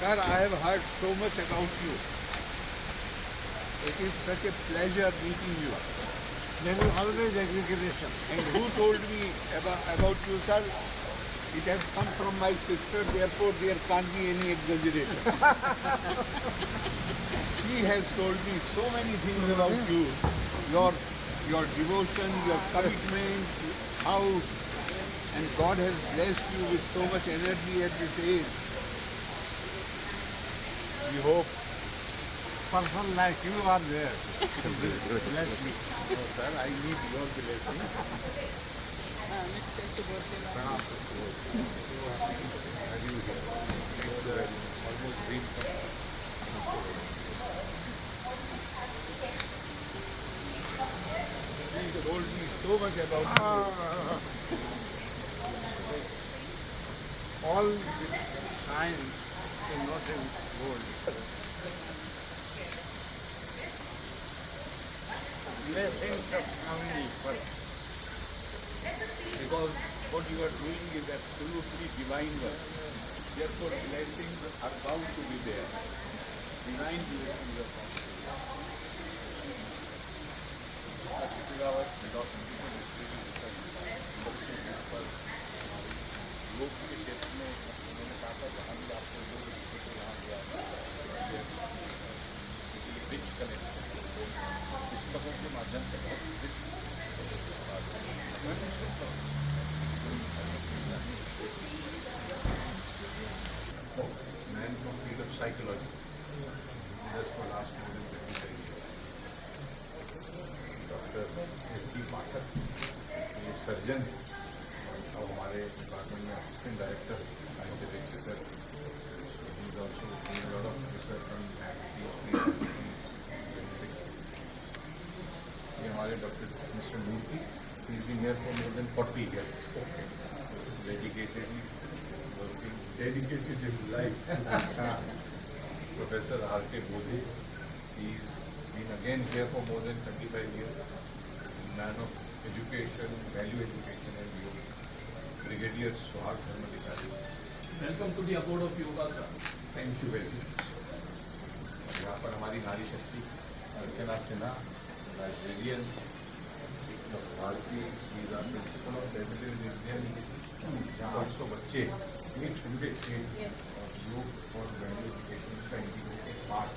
Sir, I have heard so much about you. It is such a pleasure meeting you. There is always exaggeration. And who told me about you, sir? It has come from my sister, therefore there can't be any exaggeration. She has told me so many things about you. Your devotion, your commitment, how, and God has blessed you with so much energy at this age. We hope. Person like you are there. Bless me. No, sir, I need your blessing. Pranam. Almost dream come. He told me so much about you. All the signs is not in gold. Blessings of family first. Because what you are doing is absolutely divine work. Therefore, blessings are bound to be there. Divine blessings are bound to be there. This is our documentation योग के क्षेत्र में उन्होंने कहा था जहाँ भी आपको योग को यहाँ गया रिच कनेक्ट पुस्तकों के माध्यम से बहुत rich man from field of psychology. That's for last more than 25 years. Dr. S.D. Pathak, ये सर्जन और हमारे डिपार्टमेंट में assistant director scientific research. He is also doing a lot of research on diabetes. ये हमारे doctor mister Murthy. He has been here for more than 40 years. Dedicated his life. Professor R.K. Bodhe, he's been again here for more than 25 years. Man of education, value education and yoga. Brigadier Suhag Dharmadikari. Welcome to the abode of yoga, sir. Thank you very much. यहाँ पर हमारी नारी शक्ति अर्चना Sinha, librarian, भारतीय principle of definitive Indian. 500 बच्चे ये ठंडे थे और योग और वैल्यू एजुकेशन का इंटीग्रेटेड पार्ट.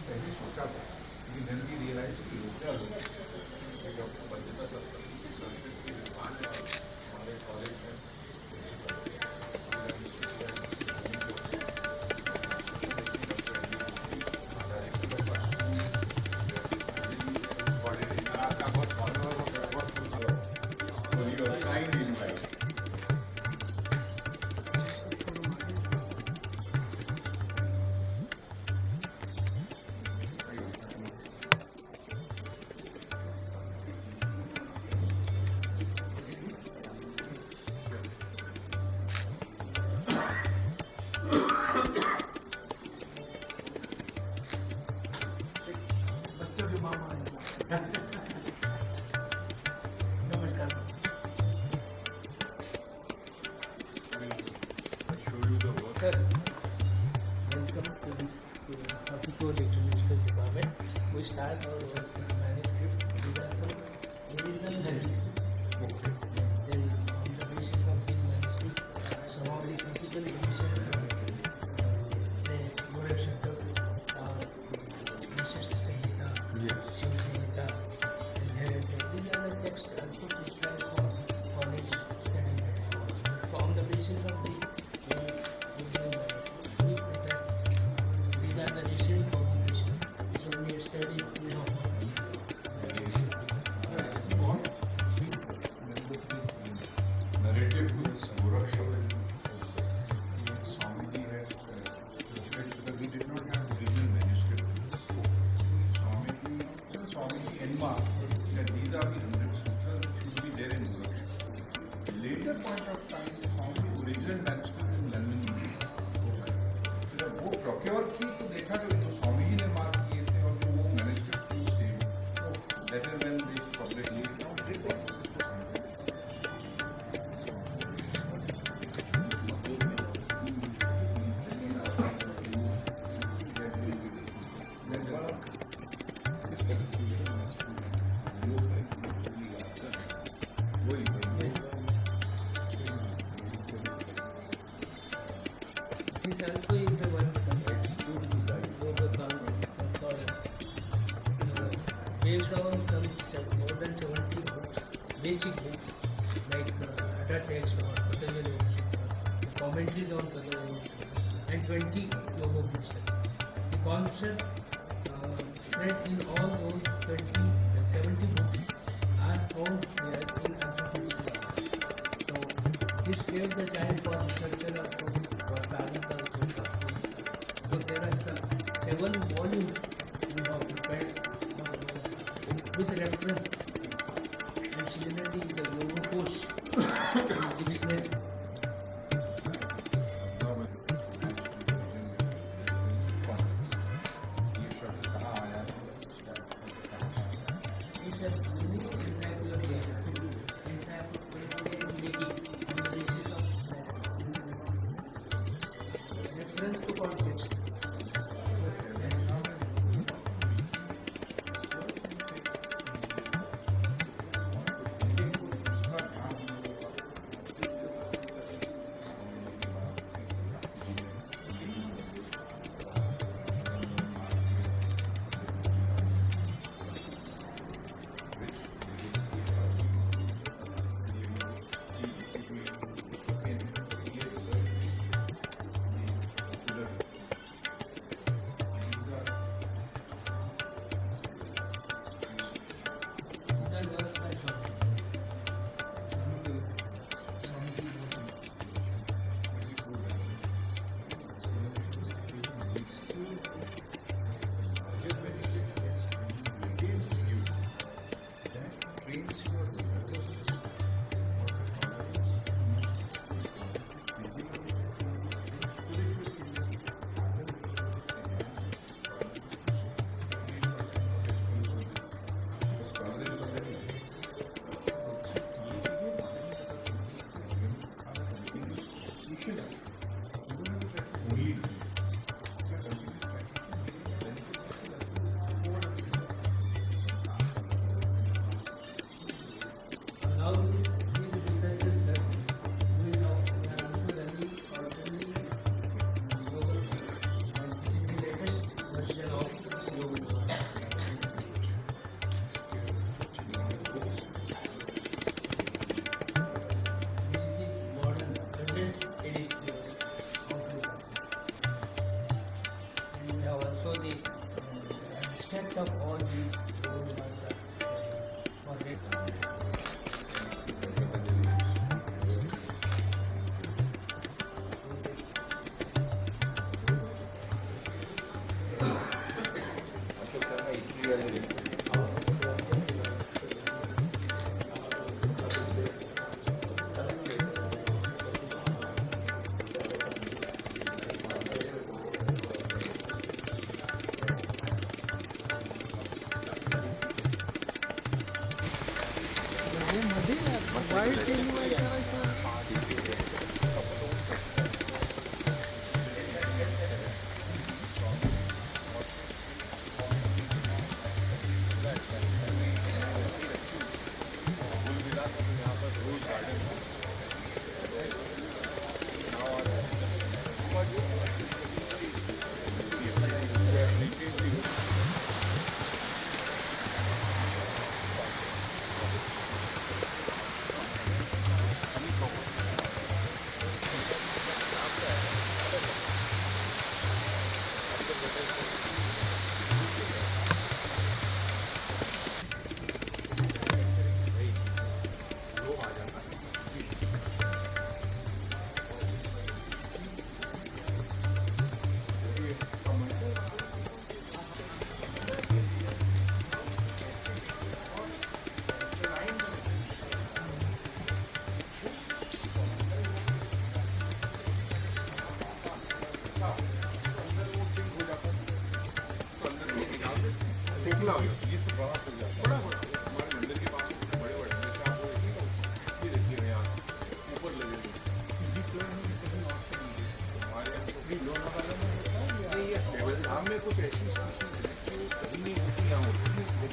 पहले सोचा था लेकिन then we realized कि रोका लोग जब बच्चे संस्कृत के विद्वान हमारे कॉलेज में We start our work with manuscripts. These are some original manuscripts. Then on the basis of these manuscripts, some of the critical editions, say Gorak Shatak, Vishishta Samhita, Shiv Samhita, and these are the texts also prescribed for college studies and so on. So on the basis of these, these are the recent publications. So we study, narrative to this Gorak Shatak. Swamiji had because we did not have original manuscript. Swamiji enmarked that these are the 100 sutras which should be there in Gorak Shatak. Later point of time, Swamiji original manuscript in London में जब वो procure की तो देखा कि जो स्वामीजी ने mark किए थे और जो वो manuscript थी same. That is when they publicly This also is the one based on some more than 70 books, basic books like Ada text or Patanjali, commentaries on Patanjali, and 20 yoga books. The concepts spread in all those 70 books are found here in Anthropology. So this saves the time for researcher also, for Sadiq also. So there are 7 volumes we have prepared with reference and similarly the yoga course dictionary. These are unique disciple of reference to context. Of all these केवलधाम में कुछ ऐसी species हैं जो कहीं नहीं होती, यहाँ होती है।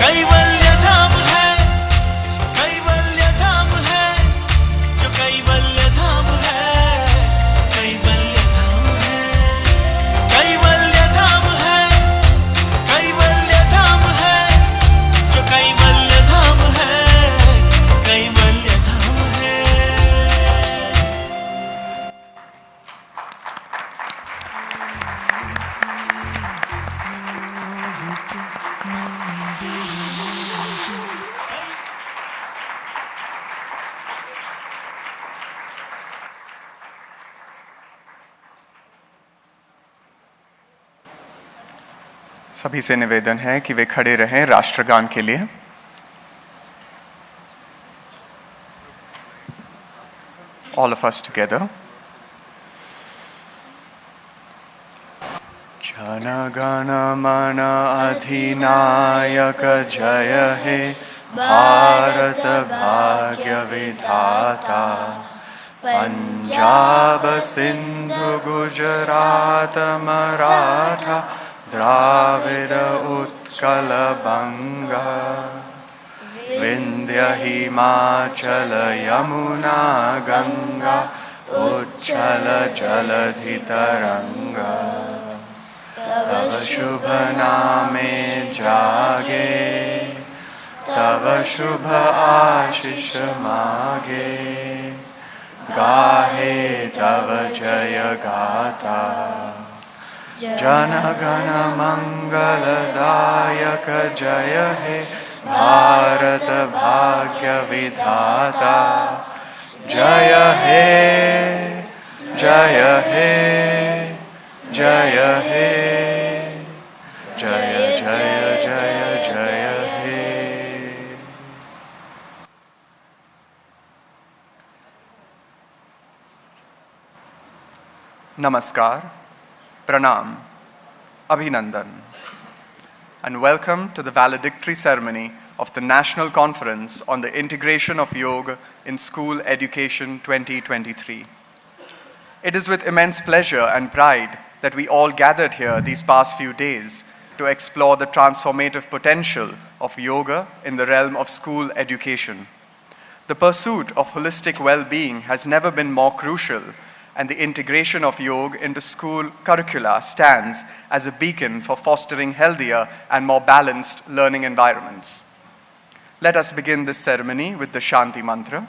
कैवल्य धाम है, कैवल्य धाम है, जो कैवल्य धाम है, कैवल्य धाम है, कैवल्य धाम है, कैवल्य धाम है, जो कैवल्य धाम है, कैवल्य धाम है। सभी से निवेदन है कि वे खड़े रहें राष्ट्रगान के लिए। All of us together. Jana Gana मन अधिनायक जय हे भारत भाग्य विधाता। पंजाब सिंधु गुजरात मराठा द्राविड उत्कल बंगा। विंध्य हिमाचल यमुना गंगा उच्छल जलधि तरंगा। तव शुभ नामे जागे तव शुभ आशीष मागे। गाहे तव जय गाथा जन गण मंगलदायक जय हे भारत भाग्य विधाता। जय हे जय हे जय हे जय जय जय जय हे। Namaskar, Pranam, Abhinandan, and welcome to the valedictory ceremony of the National Conference on the Integration of Yoga in School Education 2023. It is with immense pleasure and pride that we all gathered here these past few days to explore the transformative potential of yoga in the realm of school education. The pursuit of holistic well-being has never been more crucial, and the integration of yoga into school curricula stands as a beacon for fostering healthier and more balanced learning environments. Let us begin this ceremony with the Shanti Mantra.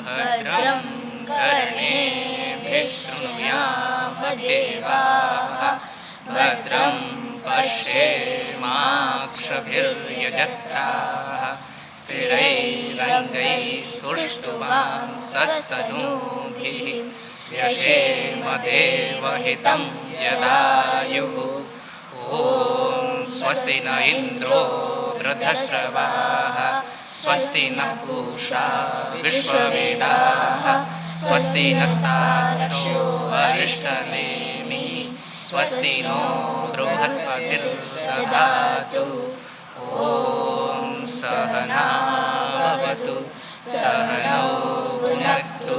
भद्रं कर्णेभिः शृणुयाम देवाः भद्रं पश्येमाक्षभिर्यजत्राः स्थिरैरङ्गैः सुष्ठुवांसस्तनूभिः व्यशेम देवहितं यदायुः ॐ स्वस्ति न इन्द्रो वृद्धश्रवाः स्वस्ति न पूषा विश्ववेदाः स्वस्ति नस्तार्क्ष्यो अरिष्टनेमिः स्वस्ति नो बृहस्पतिर्दधातु ॐ सहना भवतु सहनौ भुनक्तु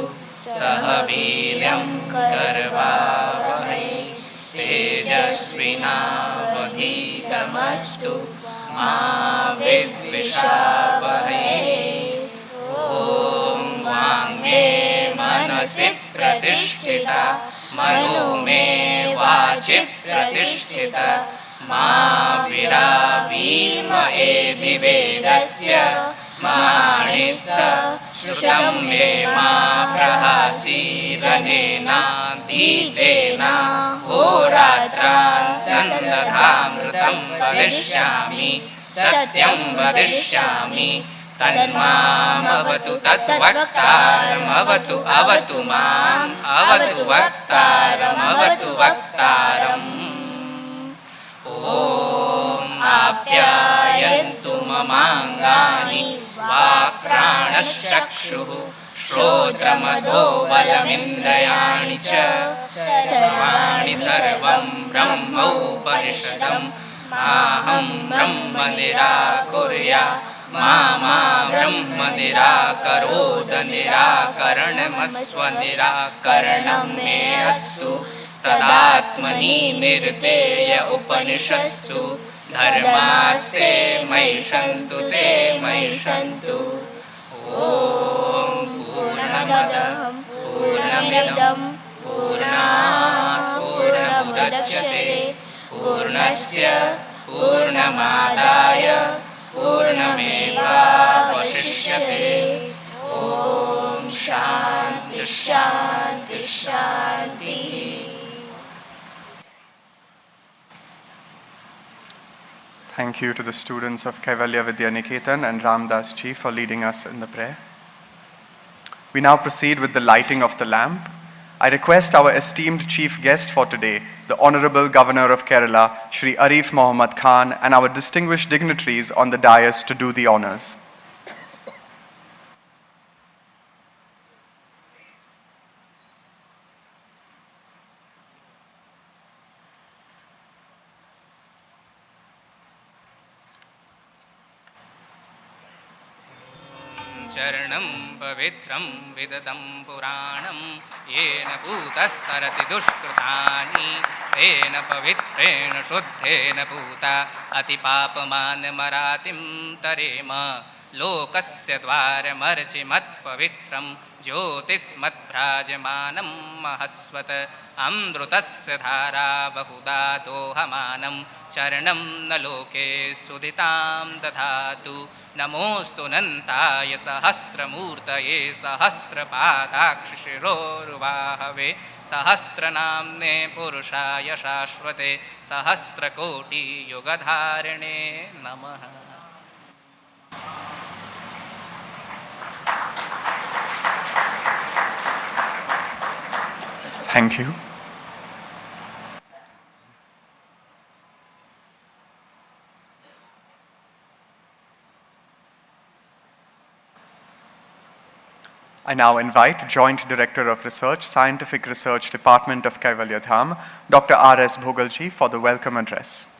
सह वीर्यं करवावहै तेजस्विनावधीतमस्तु मा विद्विषावहै ॐ वाङ्मे मनसि प्रतिष्ठिता मनो मे वाचि प्रतिष्ठिता मा विरावीम एधि वेदस्य माणिस्त श्रुतं मे मा प्रहासीरनेनाधीतेन होरात्रान् सन्दधामृतं वदिष्यामि सत्यं वदिष्यामि तन्मामवतु तद्वक्तारमवतु अवतु माम् अवतु वक्तारमवतु वक्तारम् ॐ आप्यायन्तु ममाङ्गानि वाक्प्राणश्चक्षुः श्रोत्रमधो बलमिन्द्रियाणि च सर्वाणि सर्वं ब्रह्मोपनिषदम् माहं ब्रह्म निराकुर्यात् मा ब्रह्म निराकरोद निराकरणमस्व निराकरणं मे अस्तु तदात्मनि निर्तेय उपनिषत्सु धर्मास्ते मयि सन्तु ते मयि सन्तु ॐ पूर्णमदः पूर्णमिदं पूर्णात् पूर्णमुदच्यते पूर्णस्य पूर्णमादाय पूर्णमेवावशिष्यते ॐ शान्ति शान्ति शान्तिः. Thank you to the students of Kaivalyadhama and Ramdas Ji for leading us in the prayer. We now proceed with the lighting of the lamp. I request our esteemed chief guest for today, the Honorable Governor of Kerala, Shri Arif Mohammed Khan, and our distinguished dignitaries on the dais to do the honors. चरणं पवित्रं विदतं पुराणं येन पूतस्तरति दुष्कृतानि तेन पवित्रेण शुद्धेन पूता अतिपापमानमरातिं तरेम लोकस्य द्वारमर्चिमत्पवित्रं ज्योतिस्मद्भ्राजमानं महस्वत अमृतस्य धारा बहुधा दोहमानं चरणं न लोके सुदितां दधातु नमोऽस्तु नन्ताय सहस्रमूर्तये सहस्रपादाक्षशिरोरुवाहवे सहस्रनाम्ने पुरुषाय शाश्वते सहस्रकोटियुगधारिणे नमः. Thank you. I now invite Joint Director of Research, Scientific Research Department of Kaivalyadhama, Dr. R.S. Bhogalji, for the welcome address.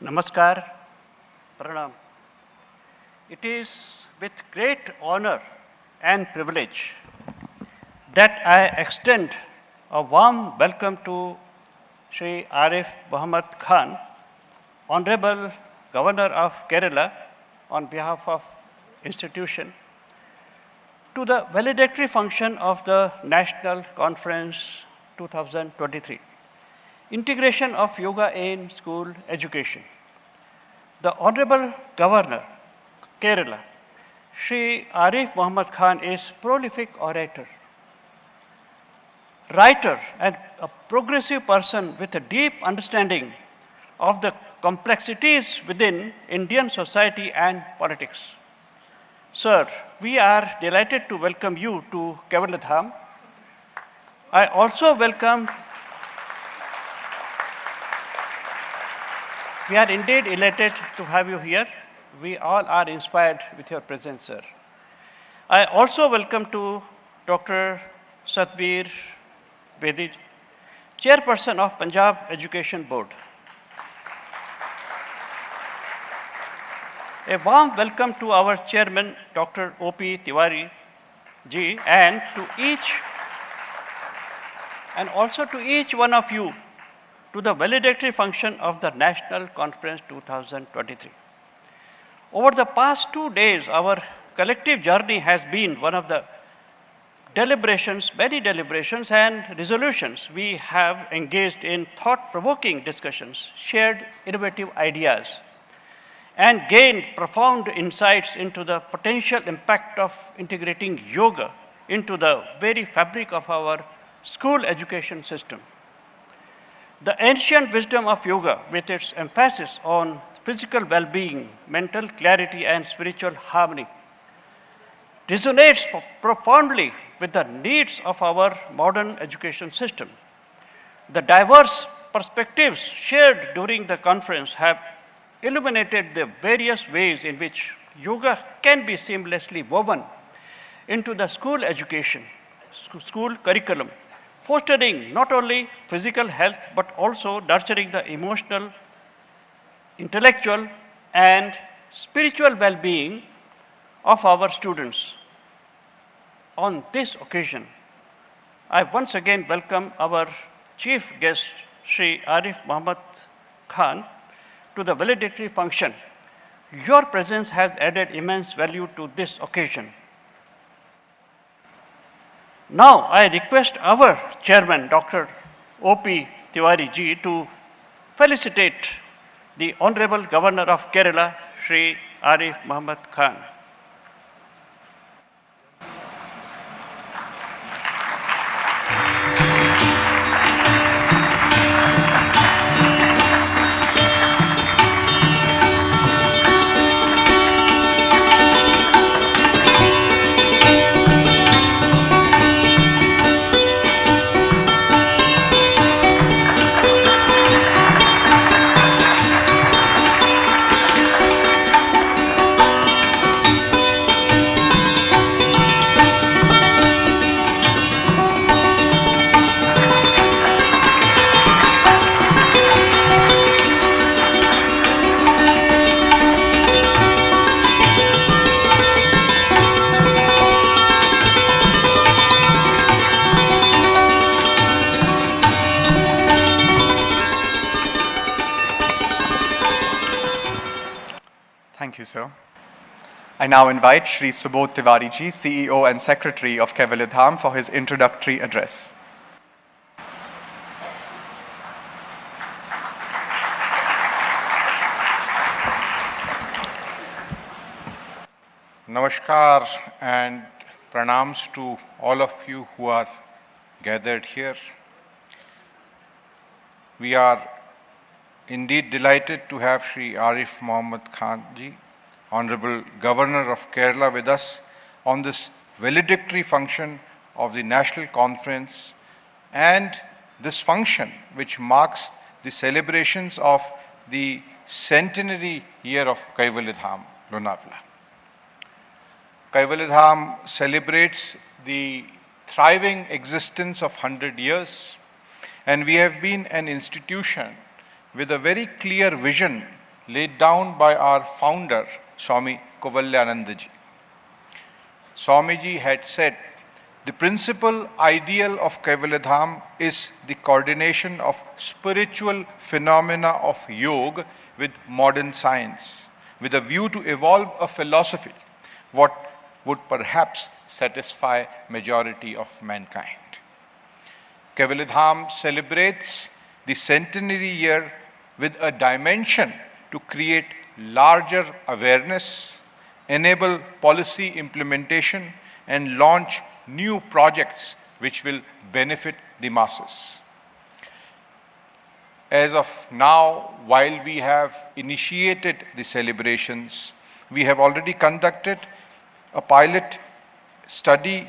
Namaskar, Pranam. It is with great honor and privilege that I extend a warm welcome to Shri Arif Mohammed Khan, Honorable Governor of Kerala, on behalf of institution, to the valedictory function of the National Conference 2023, Integration of Yoga in School Education. The Honorable Governor, Kerala, Shri Arif Mohammed Khan is prolific orator, writer, and a progressive person with a deep understanding of the complexities within Indian society and politics. Sir, we are delighted to welcome you to Kaivalyadhama. I also welcome, we are indeed elated to have you here. We all are inspired with your presence, sir. I also welcome to Dr. Satbir Bedi, Chairperson of Punjab Education Board. A warm welcome to our Chairman, Dr. O.P. Tiwari ji, and also to each one of you to the valedictory function of the National Conference 2023. Over the past 2 days, our collective journey has been one of the deliberations, many deliberations and resolutions. We have engaged in thought-provoking discussions, shared innovative ideas, and gained profound insights into the potential impact of integrating yoga into the very fabric of our school education system. The ancient wisdom of yoga, with its emphasis on physical well-being, mental clarity, and spiritual harmony, resonates profoundly with the needs of our modern education system. The diverse perspectives shared during the conference have illuminated the various ways in which yoga can be seamlessly woven into the school education, school curriculum, fostering not only physical health but also nurturing the emotional, intellectual, and spiritual well-being of our students. On this occasion, I once again welcome our chief guest, Shri Arif Mohammed Khan, to the valedictory function. Your presence has added immense value to this occasion. Now, I request our chairman, Dr. O.P. Tiwari ji, to felicitate the Honorable Governor of Kerala, Shri Arif Mohammed Khan. Thank you, sir. I now invite Shri Subodh Tiwari ji, CEO and Secretary of Kaivalyadhama, for his introductory address. Namaskar and pranams to all of you who are gathered here. We are indeed delighted to have Shri Arif Mohammed Khan ji, Honorable Governor of Kerala, with us on this valedictory function of the National Conference, and this function which marks the celebrations of the centenary year of Kaivalyadhama, Lonavala. Kaivalyadhama celebrates the thriving existence of 100 years, and we have been an institution with a very clear vision laid down by our founder, Swami Kaivalyadhama. Swamiji had said, the principal ideal of Kaivalyadhama is the coordination of spiritual phenomena of yoga with modern science, with a view to evolve a philosophy what would perhaps satisfy majority of mankind. Kaivalyadhama celebrates the centenary year with a dimension to create larger awareness, enable policy implementation, and launch new projects which will benefit the masses. As of now, while we have initiated the celebrations, we have already conducted a pilot study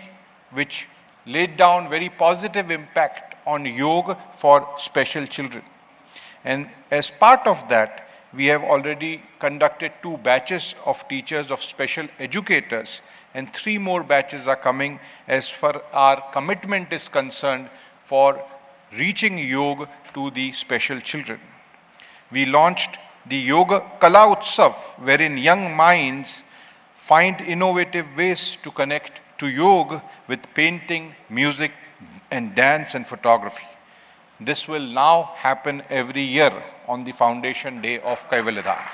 which laid down very positive impact on yoga for special children. And as part of that, we have already conducted 2 batches of teachers of special educators, and 3 more batches are coming as far our commitment is concerned for reaching yoga to the special children. We launched the Yoga Kala Utsav, wherein young minds find innovative ways to connect to yoga with painting, music, and dance and photography. This will now happen every year on the foundation day of Kaivalyadhama.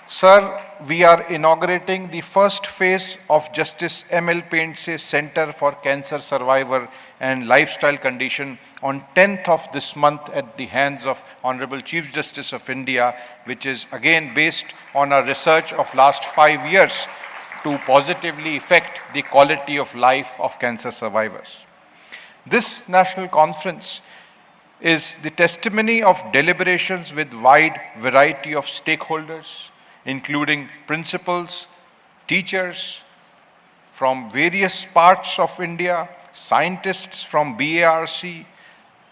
Sir, we are inaugurating the first phase of Justice M.L. Paintse's Center for Cancer Survivor and Lifestyle Condition on 10th of this month at the hands of Honorable Chief Justice of India, which is again based on our research of last 5 years to positively affect the quality of life of cancer survivors. This national conference is the testimony of deliberations with wide variety of stakeholders, including principals, teachers from various parts of India, scientists from BARC,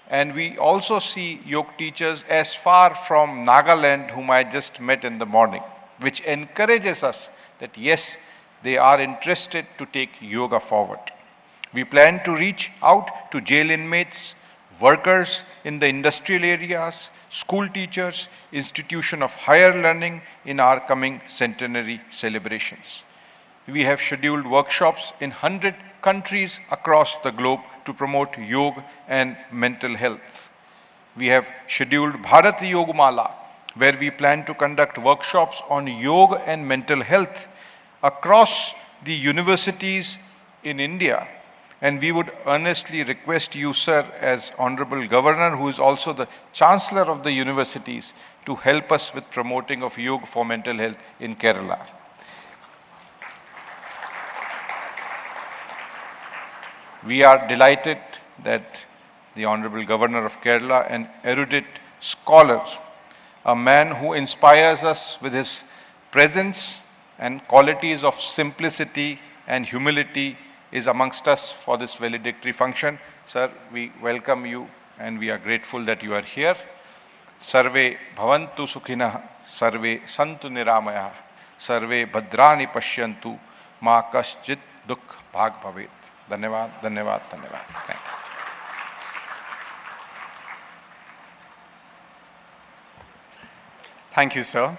and we also see yoga teachers as far from Nagaland, whom I just met in the morning, which encourages us that yes, they are interested to take yoga forward. We plan to reach out to jail inmates, workers in the industrial areas, school teachers, institution of higher learning in our coming centenary celebrations. We have scheduled workshops in 100 countries across the globe to promote yoga and mental health. We have scheduled Bharat Yoga Mala, where we plan to conduct workshops on yoga and mental health across the universities in India. And we would earnestly request you, sir, as Honorable Governor, who is also the Chancellor of the universities, to help us with promoting of yoga for mental health in Kerala. We are delighted that the Honorable Governor of Kerala, an erudite scholar, a man who inspires us with his presence and qualities of simplicity and humility, is amongst us for this valedictory function. Sir, we welcome you and we are grateful that you are here. Sarve bhavantu sukhinah, sarve santu niramayah, sarve bhadrani pashyantu, ma kaschit dukh bhag bhavet. Dhanyavad, dhanyavad, dhanyavad. Thank you. Thank you, sir.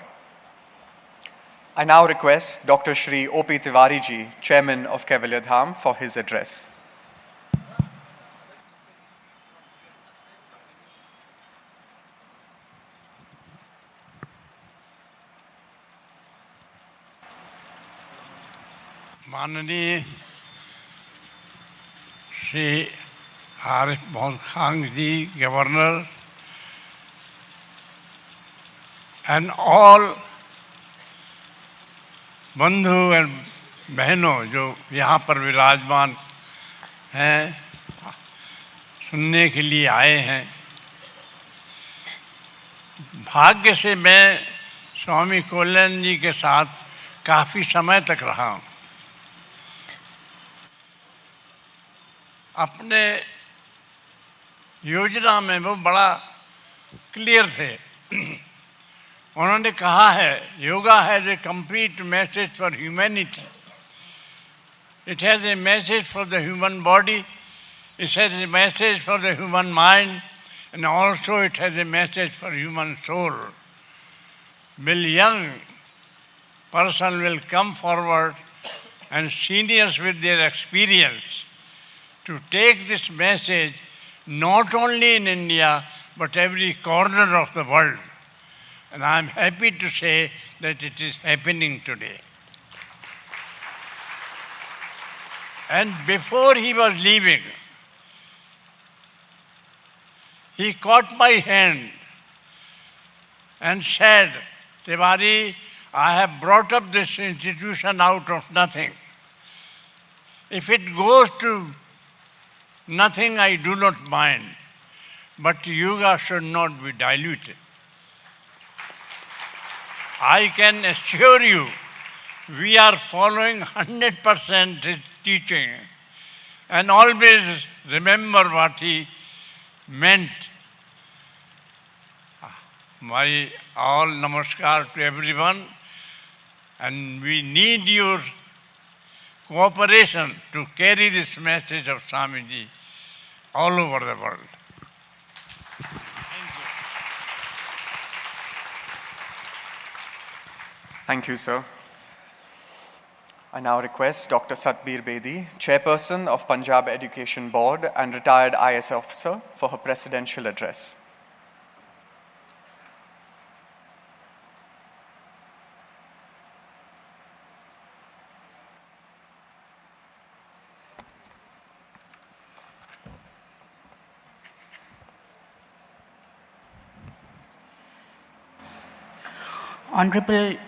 I now request Dr. Shri O.P. Tiwari ji, Chairman of Kaivalyadhama, for his address. माननीय श्री आरिफ मोहम्मद खान जी, Governor, and all बंधु और बहनों जो यहाँ पर विराजमान हैं, सुनने के लिए आए हैं। भाग्य से मैं स्वामी कल्याण जी के साथ काफ़ी समय तक रहा हूँ। अपने योजना में वो बड़ा क्लियर थे। उन्होंने कहा है, yoga has a complete message for humanity, it has a message for the human body, it has a message for the human mind, and also it has a message for human soul. Will young person will come forward and seniors with their experience to take this message not only in India but every corner of the world. And I am happy to say that it is happening today. And before he was leaving, he caught my hand and said, Tiwari, I have brought up this institution out of nothing. If it goes to nothing, I do not mind. But yoga should not be diluted. I can assure you, we are following 100% his teaching. And always remember what he meant. My all namaskar to everyone. And we need your cooperation to carry this message of Swamiji all over the world. Thank you, sir. I now request Dr. Satbir Bedi, Chairperson of Punjab Education Board and retired IS officer, for her presidential address. Hon'ble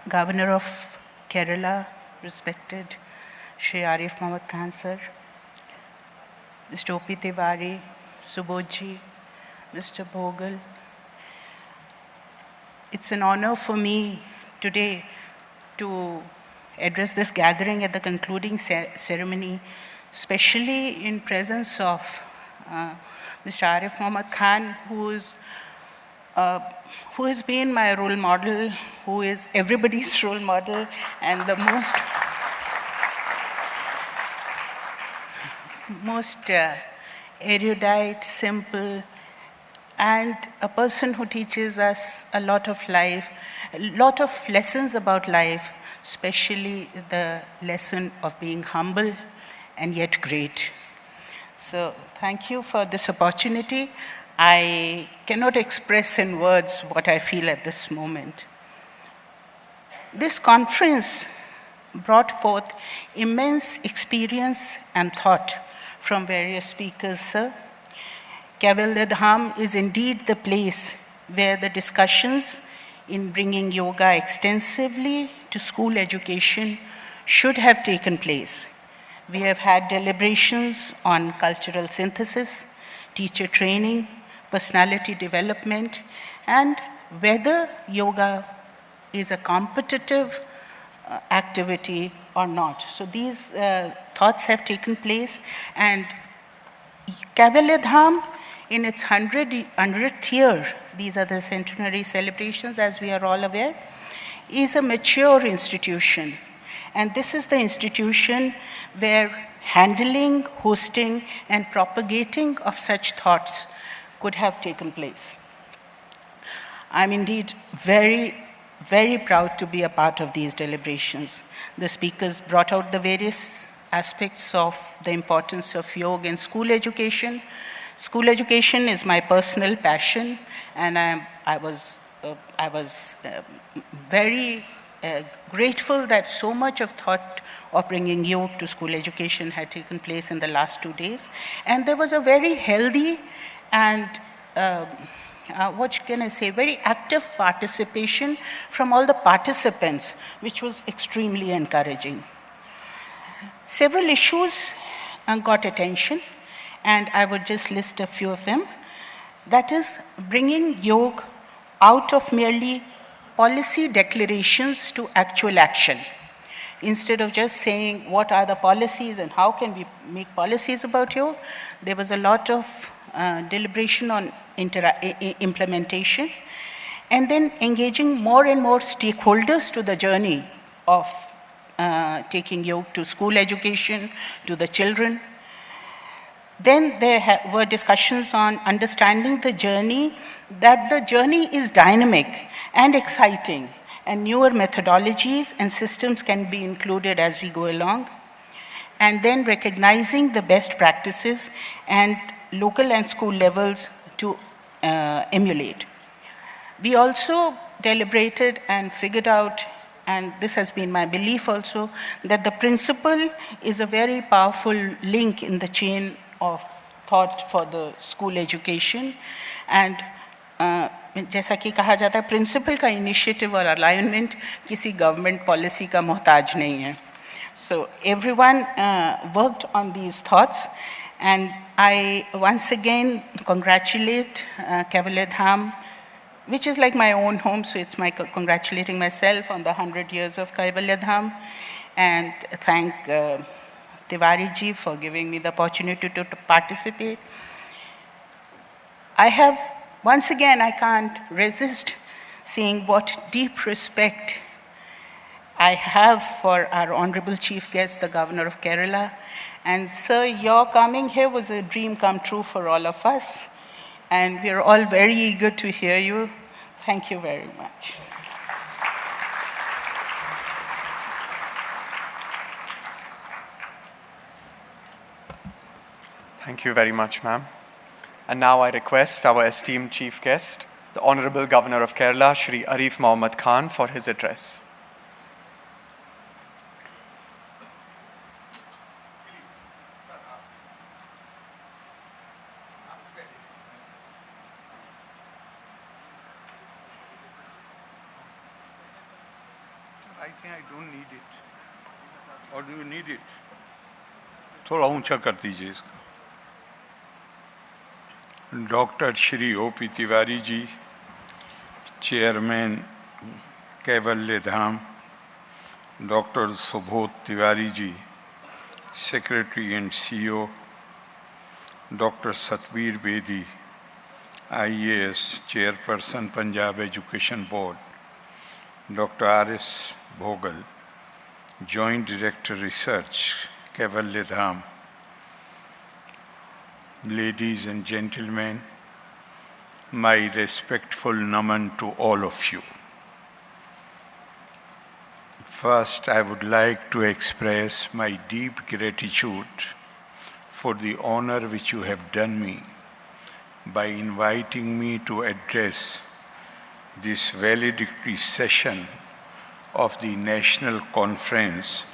Governor of Kerala, respected Shri Arif Mohammed Khan sir, Mr. O.P. Tiwari, Subodhji, Mr. Bhogal. It's an honor for me today to address this gathering at the concluding ceremony, especially in presence of Mr. Arif Mohammed Khan, who has been my role model, who is everybody's role model, and the most erudite, simple, and a person who teaches us a lot of lessons about life, especially the lesson of being humble and yet great. So thank you for this opportunity. I cannot express in words what I feel at this moment. This conference brought forth immense experience and thought from various speakers, sir. Kaivalyadhama is indeed the place where the discussions in bringing yoga extensively to school education should have taken place. We have had deliberations on cultural synthesis, teacher training, personality development, and whether yoga is a competitive activity or not. So these thoughts have taken place, and Kaivalyadhama in its 100th year, these are the centenary celebrations as we are all aware, is a mature institution. And this is the institution where handling, hosting, and propagating of such thoughts could have taken place. I'm indeed very, very proud to be a part of these deliberations. The speakers brought out the various aspects of the importance of yoga in school education. School education is my personal passion, and I was very grateful that so much of thought of bringing yoga to school education had taken place in the last 2 days. And there was a very healthy and very active participation from all the participants, which was extremely encouraging. Several issues got attention, and I would just list a few of them. That is, bringing yoga out of merely policy declarations to actual action. Instead of just saying what are the policies and how can we make policies about yoga, there was a lot of deliberation on implementation, and then engaging more and more stakeholders to the journey of taking yoga to school education, to the children. Then there were discussions on understanding the journey, that the journey is dynamic and exciting, and newer methodologies and systems can be included as we go along. And then recognizing the best practices and local and school levels to emulate. We also deliberated and figured out, and this has been my belief also, that the principle is a very powerful link in the chain of thought for the school education. And जैसा कि कहा जाता है, principle का initiative और alignment किसी government policy का मोहताज नहीं है. So everyone worked on these thoughts, and I once again congratulate Kaivalyadhama, which is like my own home, so it's my congratulating myself on the 100 years of Kaivalyadhama, and thank Tiwari ji for giving me the opportunity to participate. Once again, I can't resist saying what deep respect I have for our honorable chief guest, the Governor of Kerala. And sir, your coming here was a dream come true for all of us. And we're all very eager to hear you. Thank you very much. Thank you very much, ma'am. And now I request our esteemed chief guest, the Honorable Governor of Kerala, Shri Arif Mohammed Khan, for his address. I think I don't need it. Or do you need it? थोड़ा ऊंचा कर दीजिए इसको. Doctor Shri O.P. Tiwari ji, chairman Kaivalyadhama, doctor Subodh Tiwari ji, secretary and CEO, doctor Satbir Bedi, IAS, chairperson Punjab education board, doctor Arif Bhogal, joint director research, Kaivalyadhama, ladies and gentlemen, my respectful naman to all of you. First, I would like to express my deep gratitude for the honor which you have done me by inviting me to address this valedictory session of the National Conference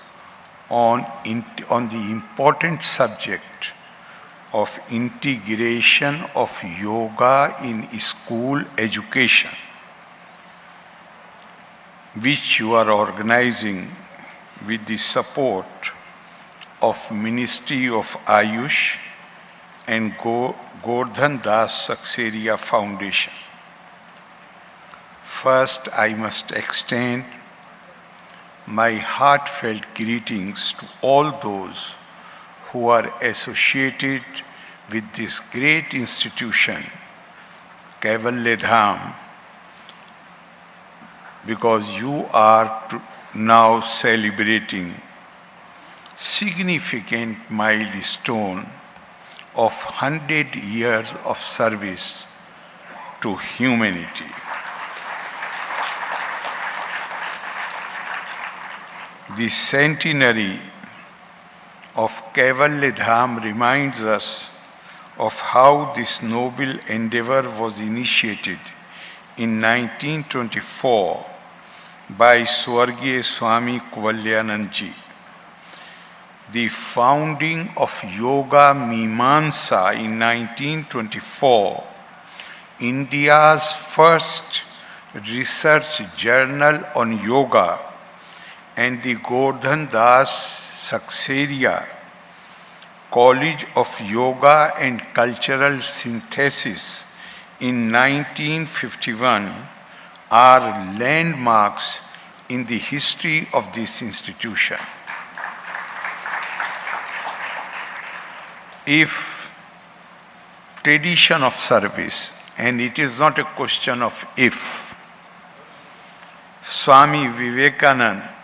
on the important subject of integration of yoga in school education, which you are organizing with the support of Ministry of Ayush and Govindram Seksaria Foundation. First, I must extend my heartfelt greetings to all those who are associated with this great institution, Kaivalyadhama, because you are now celebrating significant milestone of 100 years of service to humanity. The centenary of Kaivalyadhama reminds us of how this noble endeavor was initiated in 1924 by Swargiya Swami Kaivalyanand ji. The founding of Yoga Mimamsa in 1924, India's first research journal on yoga, and the Govindram Seksaria College of Yoga and Cultural Synthesis in 1951 are landmarks in the history of this institution. If tradition of service, and it is not a question of if, Swami Vivekananda,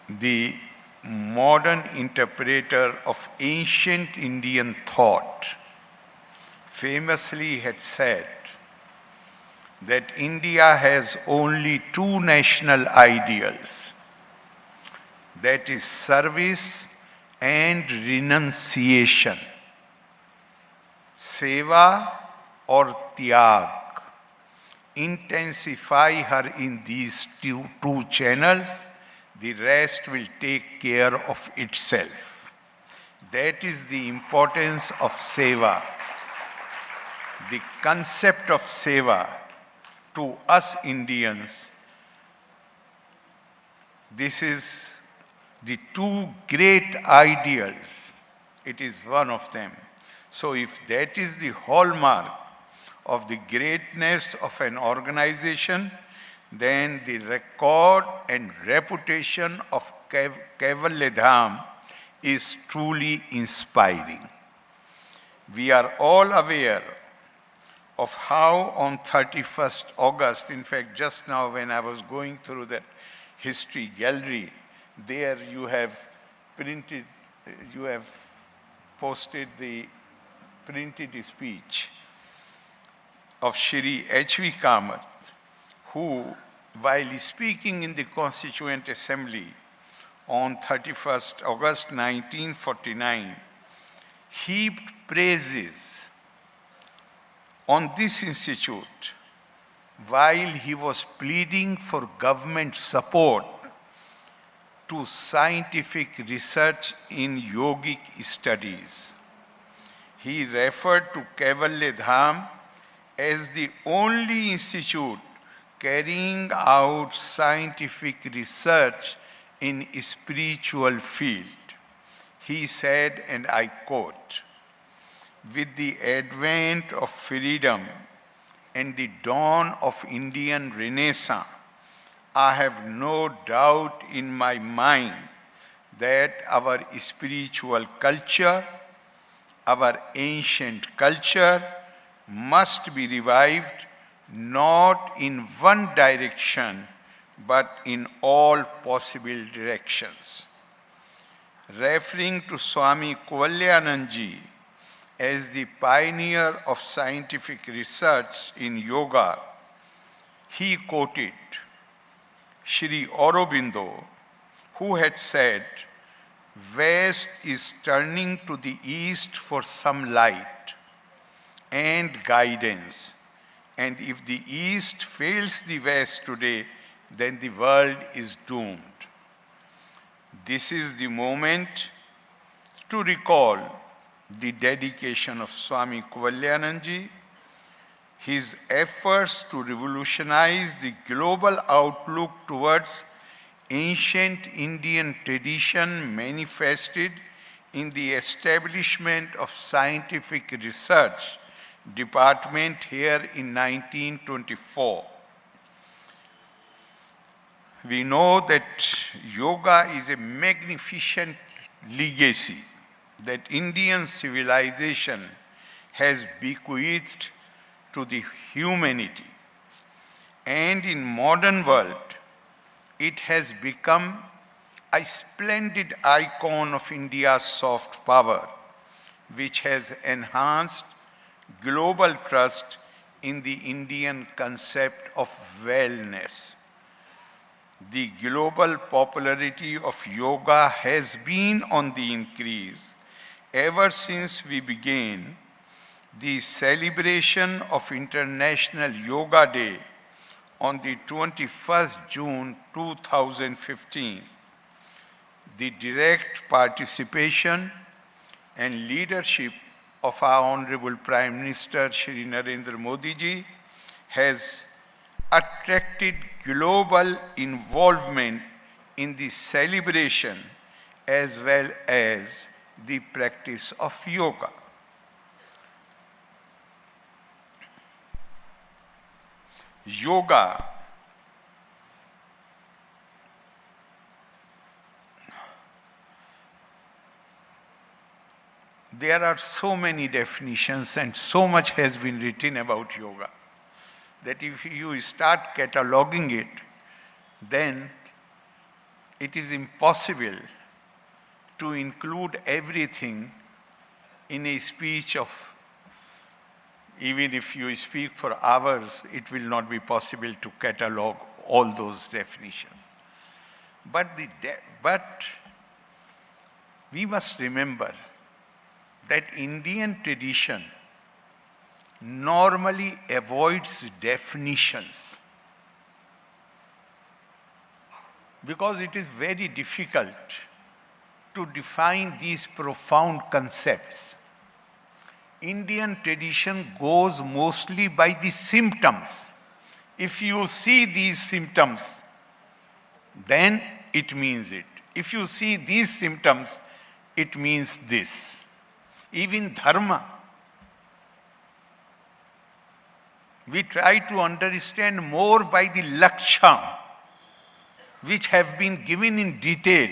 the modern interpreter of ancient Indian thought, famously had said that India has only two national ideals, that is service and renunciation, seva or tyag. Intensify her in these two channels, the rest will take care of itself. That is the importance of seva. The concept of seva to us Indians, this is the two great ideals. It is one of them. So if that is the hallmark of the greatness of an organization, then the record and reputation of Kaivalyadhama is truly inspiring. We are all aware of how on 31st August, in fact, just now when I was going through the history gallery, there you have printed, you have posted the printed speech of Shri H.V. Kamath, who, while speaking in the Constituent Assembly on 31st August 1949, heaped praises on this institute while he was pleading for government support to scientific research in yogic studies. He referred to Kaivalyadhama as the only institute carrying out scientific research in spiritual field. He said, and I quote, "With the advent of freedom and the dawn of Indian Renaissance, I have no doubt in my mind that our spiritual culture, our ancient culture, must be revived not in one direction, but in all possible directions." Referring to Swami Kaivalyananji as the pioneer of scientific research in yoga, he quoted Shri Aurobindo, who had said, "West is turning to the East for some light and guidance. And if the East fails the West today, then the world is doomed." This is the moment to recall the dedication of Swami Kaivalyananji, his efforts to revolutionize the global outlook towards ancient Indian tradition manifested in the establishment of scientific research department here in 1924. We know that yoga is a magnificent legacy that Indian civilization has bequeathed to the humanity. And in modern world, it has become a splendid icon of India's soft power, which has enhanced global trust in the Indian concept of wellness. The global popularity of yoga has been on the increase ever since we began the celebration of International Yoga Day on the 21st June 2015. The direct participation and leadership of our Honorable Prime Minister Shri Narendra Modi ji has attracted global involvement in the celebration as well as the practice of yoga. Yoga there are so many definitions and so much has been written about yoga that if you start cataloging it, then it is impossible to include everything in a speech of, even if you speak for hours, it will not be possible to catalog all those definitions. But we must remember that Indian tradition normally avoids definitions because it is very difficult to define these profound concepts. Indian tradition goes mostly by the symptoms. If you see these symptoms, then it means it. If you see these symptoms, it means this. Even dharma, we try to understand more by the lakshana, which have been given in detail.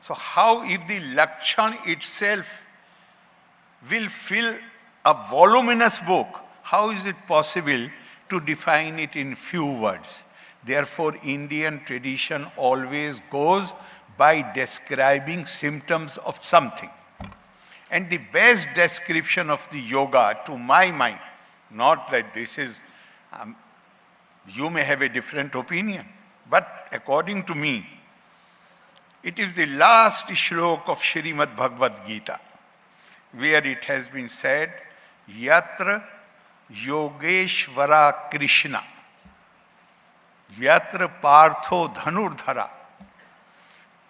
So how if the lakshana itself will fill a voluminous book, how is it possible to define it in few words? Therefore, Indian tradition always goes by describing symptoms of something. And the best description of the yoga, to my mind, not that this is, you may have a different opinion, but according to me, it is the last shlok of Srimad Bhagavad Gita, where it has been said, Yatra Yogeshvara Krishna, Yatra Partho Dhanurdhara,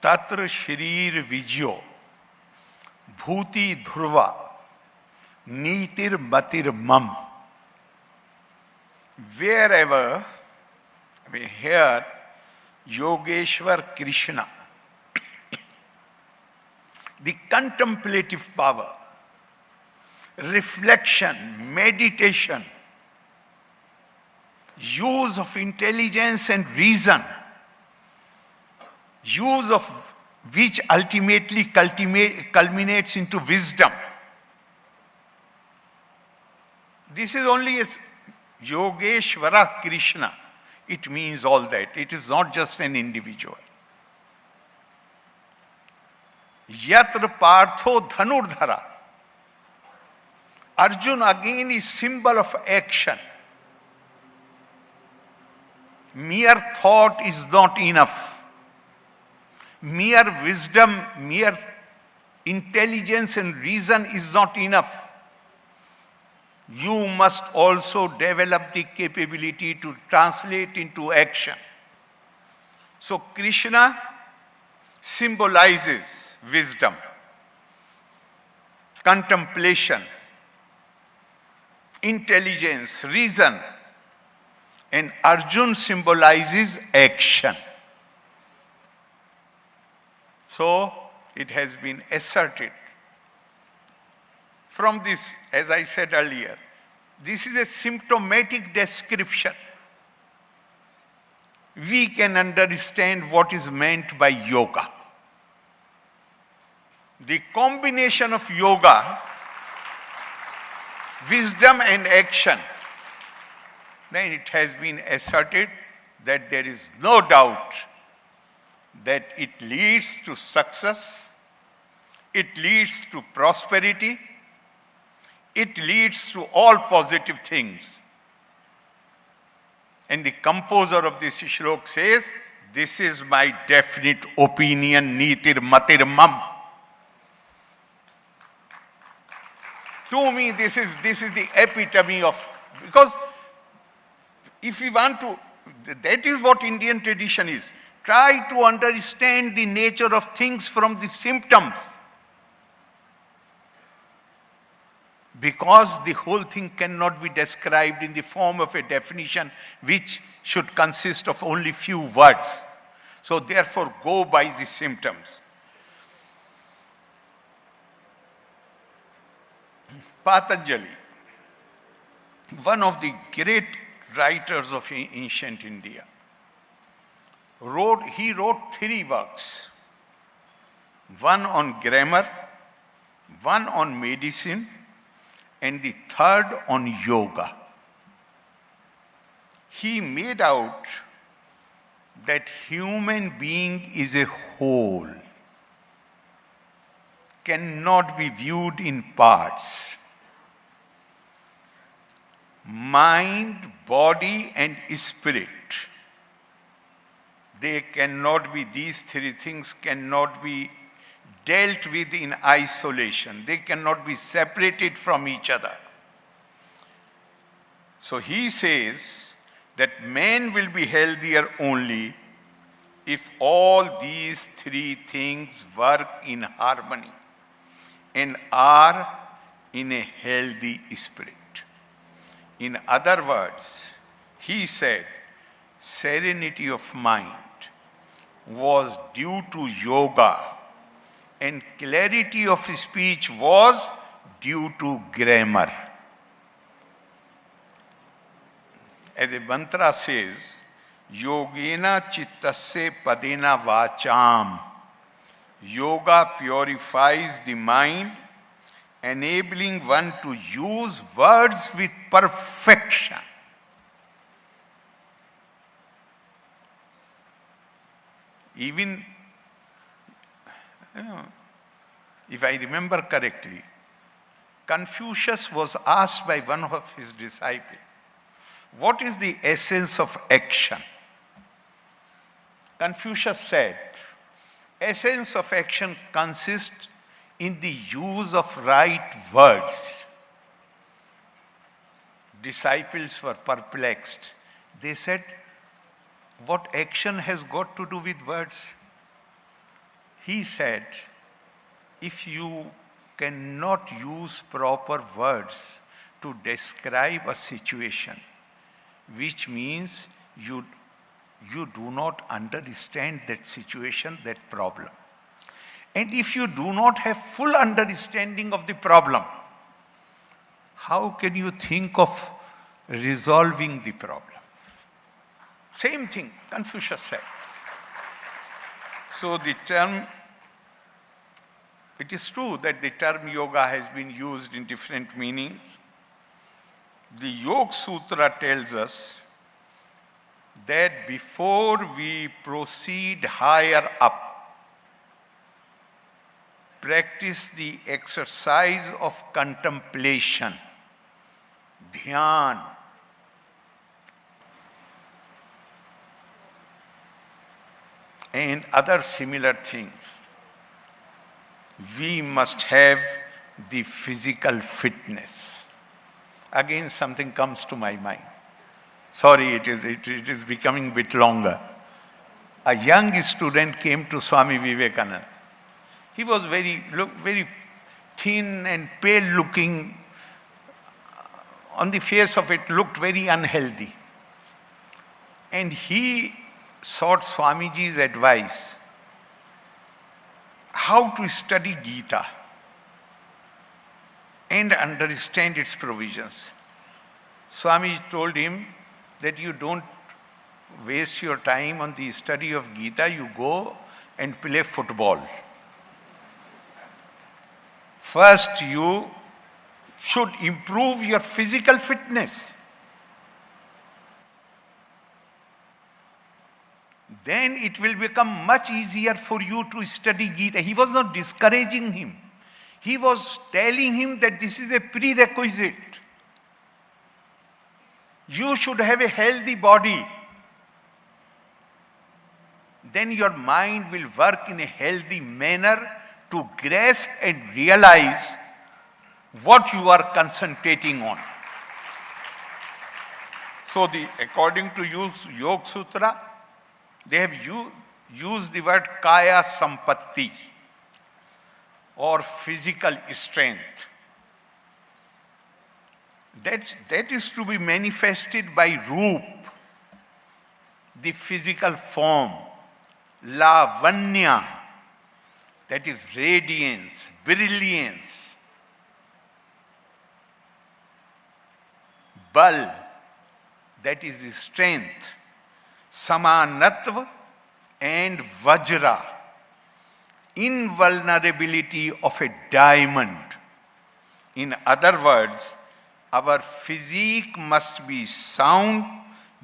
Tatra Shrir Vijyo, Bhuti Dhruva, Nitir Matir Mam. Wherever we hear Yogeshwar Krishna, the contemplative power, reflection, meditation, use of intelligence and reason, use of which ultimately culminates into wisdom. This is only a Yogeshvara Krishna. It means all that. It is not just an individual. Yatra Partho Dhanurdhara. Arjuna again is symbol of action. Mere thought is not enough. Mere wisdom, mere intelligence and reason is not enough. You must also develop the capability to translate into action. So Krishna symbolizes wisdom, contemplation, intelligence, reason, and Arjuna symbolizes action. So it has been asserted from this, as I said earlier, this is a symptomatic description. We can understand what is meant by yoga. The combination of yoga, wisdom and action, then it has been asserted that there is no doubt that it leads to success, it leads to prosperity, it leads to all positive things. And the composer of this shlok says, this is my definite opinion, nitir matir mam. To me, this is the epitome of, because if we want to, that is what Indian tradition is. Try to understand the nature of things from the symptoms. Because the whole thing cannot be described in the form of a definition which should consist of only few words. So therefore, go by the symptoms. Patanjali, one of the great writers of ancient India, he wrote 3 works. One on grammar, one on medicine, and the third on yoga. He made out that human being is a whole. cannot be viewed in parts. Mind, body, and spirit. They cannot be, these three things cannot be dealt with in isolation. They cannot be separated from each other. So he says that man will be healthier only if all these three things work in harmony and are in a healthy spirit. In other words, he said, serenity of mind was due to yoga and clarity of speech was due to grammar. As the mantra says, yogena chittasya padena vacham. Yoga purifies the mind, enabling one to use words with perfection. Even, if I remember correctly, Confucius was asked by one of his disciples, what is the essence of action? Confucius said, essence of action consists in the use of right words. Disciples were perplexed. They said, what action has got to do with words? He said, if you cannot use proper words to describe a situation, which means you do not understand that situation, that problem. And if you do not have full understanding of the problem, how can you think of resolving the problem? Same thing Confucius said. So the term, it is true that the term yoga has been used in different meanings. The Yoga Sutra tells us that before we proceed higher up, practice the exercise of contemplation, dhyan. And other similar things. We must have the physical fitness. Again, something comes to my mind. Sorry, it is becoming a bit longer. A young student came to Swami Vivekananda. He was very thin and pale looking. On the face of it, looked very unhealthy. And he sought Swamiji's advice how to study Gita and understand its provisions. Swami told him that you don't waste your time on the study of Gita, you go and play football. First, you should improve your physical fitness. Then it will become much easier for you to study Gita. He was not discouraging him. He was telling him that this is a prerequisite. You should have a healthy body. Then your mind will work in a healthy manner to grasp and realize what you are concentrating on. So according to Yoga Sutra, they have used the word kaya sampatti or physical strength. That is to be manifested by roop, the physical form, lavanya, that is radiance, brilliance, bal, that is strength, samanatva and vajra, invulnerability of a diamond. In other words, our physique must be sound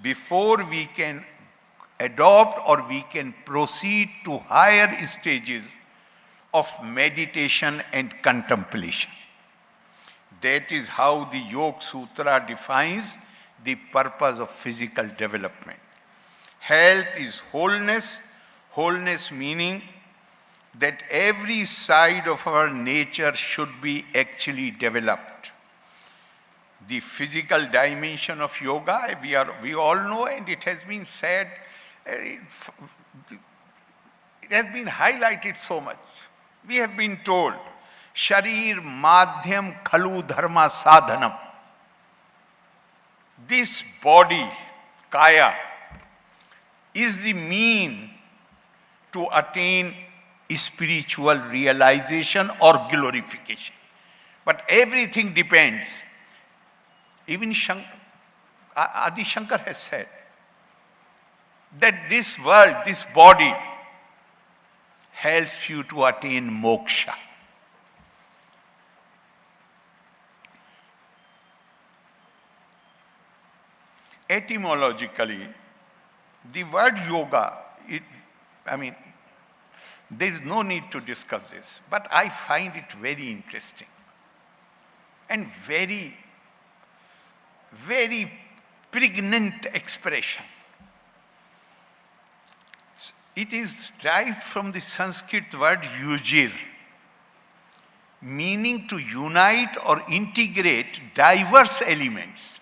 before we can adopt or we can proceed to higher stages of meditation and contemplation. That is how the Yoga Sutra defines the purpose of physical development. Health is wholeness, wholeness meaning that every side of our nature should be actually developed. The physical dimension of yoga, we all know, and it has been said, it has been highlighted so much. We have been told, Sharir Madhyam Khalu Dharma Sadhanam. This body, Kaya, is the mean to attain spiritual realization or glorification. But everything depends. Even Adi Shankar has said that this world, this body, helps you to attain moksha. Etymologically, the word yoga, there is no need to discuss this, but I find it very interesting and very, very pregnant expression. It is derived from the Sanskrit word yujir, meaning to unite or integrate diverse elements.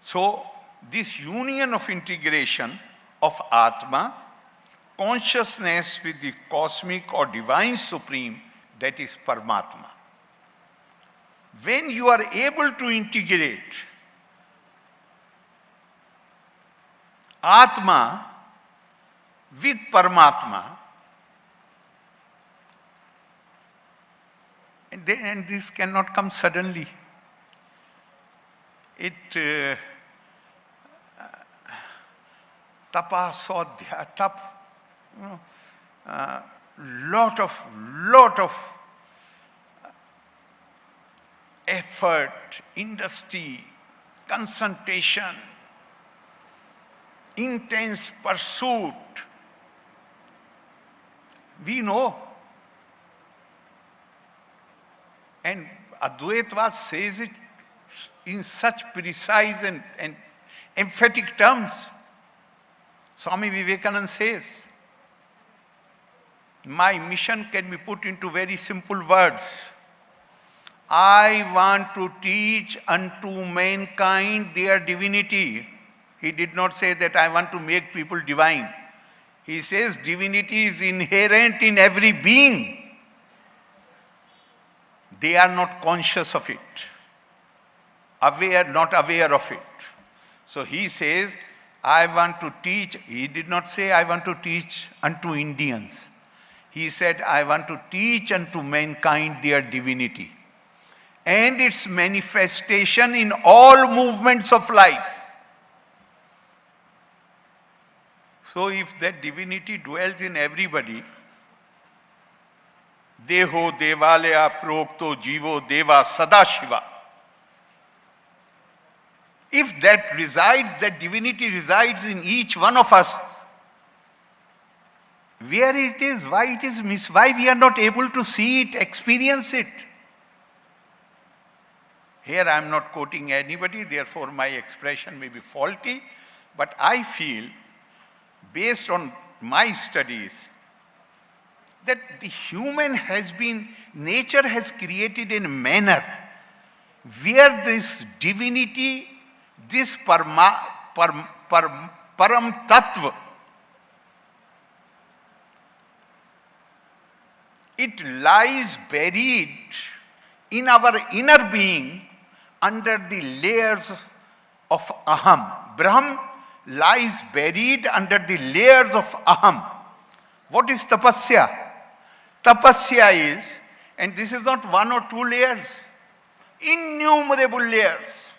So, this union of integration of Atma, consciousness with the cosmic or divine supreme, that is Paramatma. When you are able to integrate Atma with Paramatma, and this cannot come suddenly. Tapa, swadhyaya, tap, lot of effort, industry, concentration, intense pursuit. We know. And Advaitvad says it in such precise and emphatic terms. Swami Vivekananda says, my mission can be put into very simple words. I want to teach unto mankind their divinity. He did not say that I want to make people divine. He says divinity is inherent in every being. They are not conscious of it, not aware of it. So he says, I want to teach. He did not say, I want to teach unto Indians. He said, I want to teach unto mankind their divinity and its manifestation in all movements of life. So if that divinity dwells in everybody, Deho Devalaya Prokto Jivo Deva Sadashiva. If that divinity resides in each one of us, where it is, why it is missed, why we are not able to see it, experience it. Here I am not quoting anybody, therefore my expression may be faulty, but I feel, based on my studies, that the nature has created in a manner where this divinity, this Param Tattva, it lies buried in our inner being under the layers of Aham. Brahm lies buried under the layers of Aham. What is tapasya? Tapasya is, and this is not one or two layers, innumerable layers.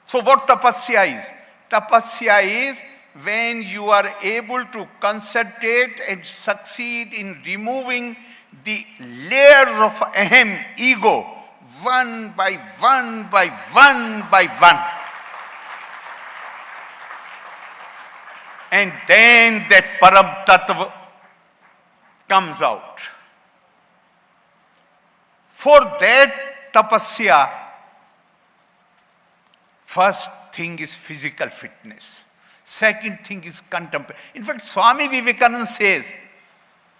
So what tapasya is? Tapasya is when you are able to concentrate and succeed in removing the layers of ahem, ego, one by one by one by one. And then that Param Tattva comes out. For that tapasya, first thing is physical fitness. Second thing is contemplation. In fact, Swami Vivekananda says,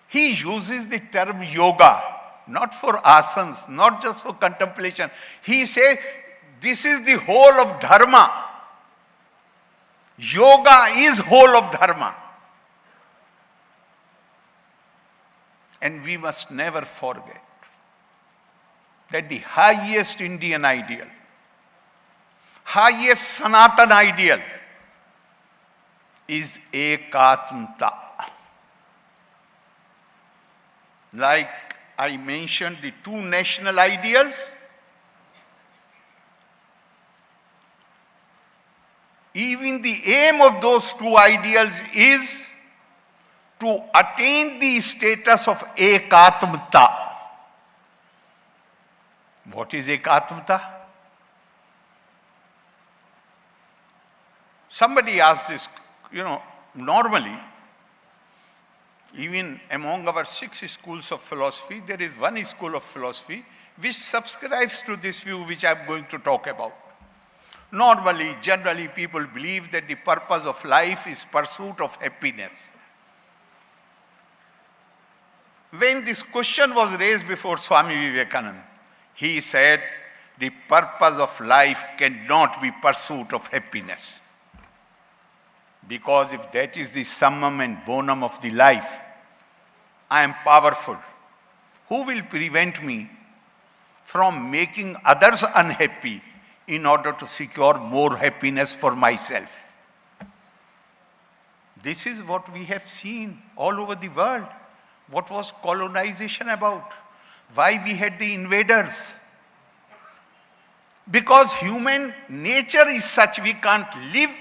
he uses the term yoga, not for asanas, not just for contemplation. He says, this is the whole of dharma. Yoga is whole of dharma. And we must never forget that the highest Indian ideal, highest Sanatan ideal is ekatmata. Like I mentioned the two national ideals, even the aim of those two ideals is to attain the status of ekatmata. What is ekatmata? Somebody asked this, normally, even among our 6 schools of philosophy, there is one school of philosophy which subscribes to this view which I am going to talk about. Normally, generally, people believe that the purpose of life is pursuit of happiness. When this question was raised before Swami Vivekananda, he said, the purpose of life cannot be pursuit of happiness. Because if that is the summum and bonum of the life, I am powerful. Who will prevent me from making others unhappy in order to secure more happiness for myself? This is what we have seen all over the world. What was colonization about? Why we had the invaders? Because human nature is such we can't live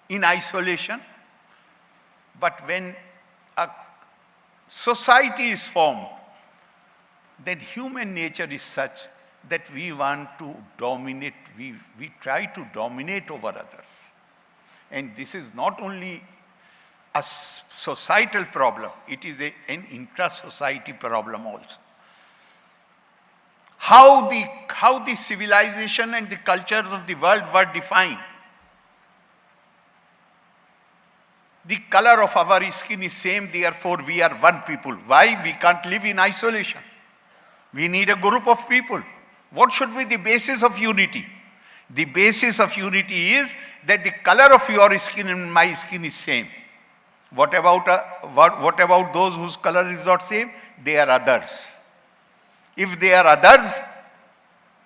in isolation. But when a society is formed, then human nature is such that we want to dominate, we try to dominate over others. And this is not only a societal problem, it is an intra-society problem also. How the civilization and the cultures of the world were defined. The color of our skin is same, therefore we are one people. Why? We can't live in isolation. We need a group of people. What should be the basis of unity? The basis of unity is that the color of your skin and my skin is same. What about those whose color is not same? They are others. If they are others,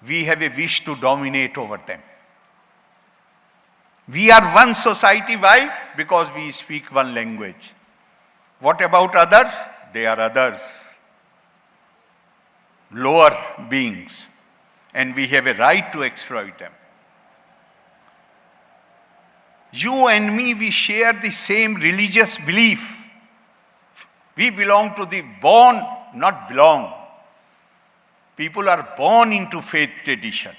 we have a wish to dominate over them. We are one society. Why? Because we speak one language. What about others? They are others. Lower beings. And we have a right to exploit them. You and me, we share the same religious belief. We belong to the born, not belong. People are born into faith tradition.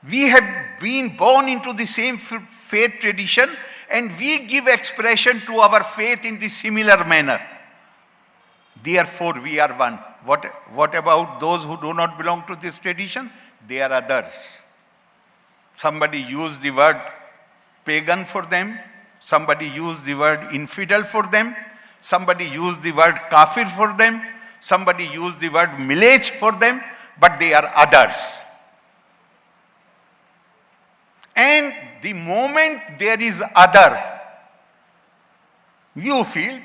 We have been born into the same faith tradition and we give expression to our faith in the similar manner. Therefore, we are one. What about those who do not belong to this tradition? They are others. Somebody used the word pagan for them. Somebody used the word infidel for them. Somebody used the word kafir for them. Somebody used the word millet for them. But they are others. And the moment there is other, you feel,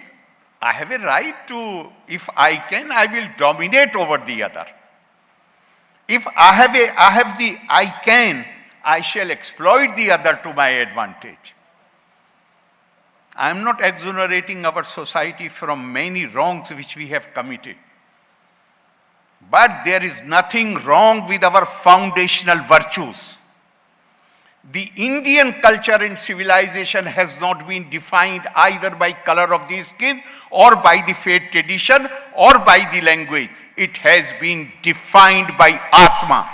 I have a right to, if I can, I will dominate over the other. If I can, I shall exploit the other to my advantage. I am not exonerating our society from many wrongs which we have committed. But there is nothing wrong with our foundational virtues. The Indian culture and civilization has not been defined either by color of the skin or by the faith tradition or by the language. It has been defined by Atma.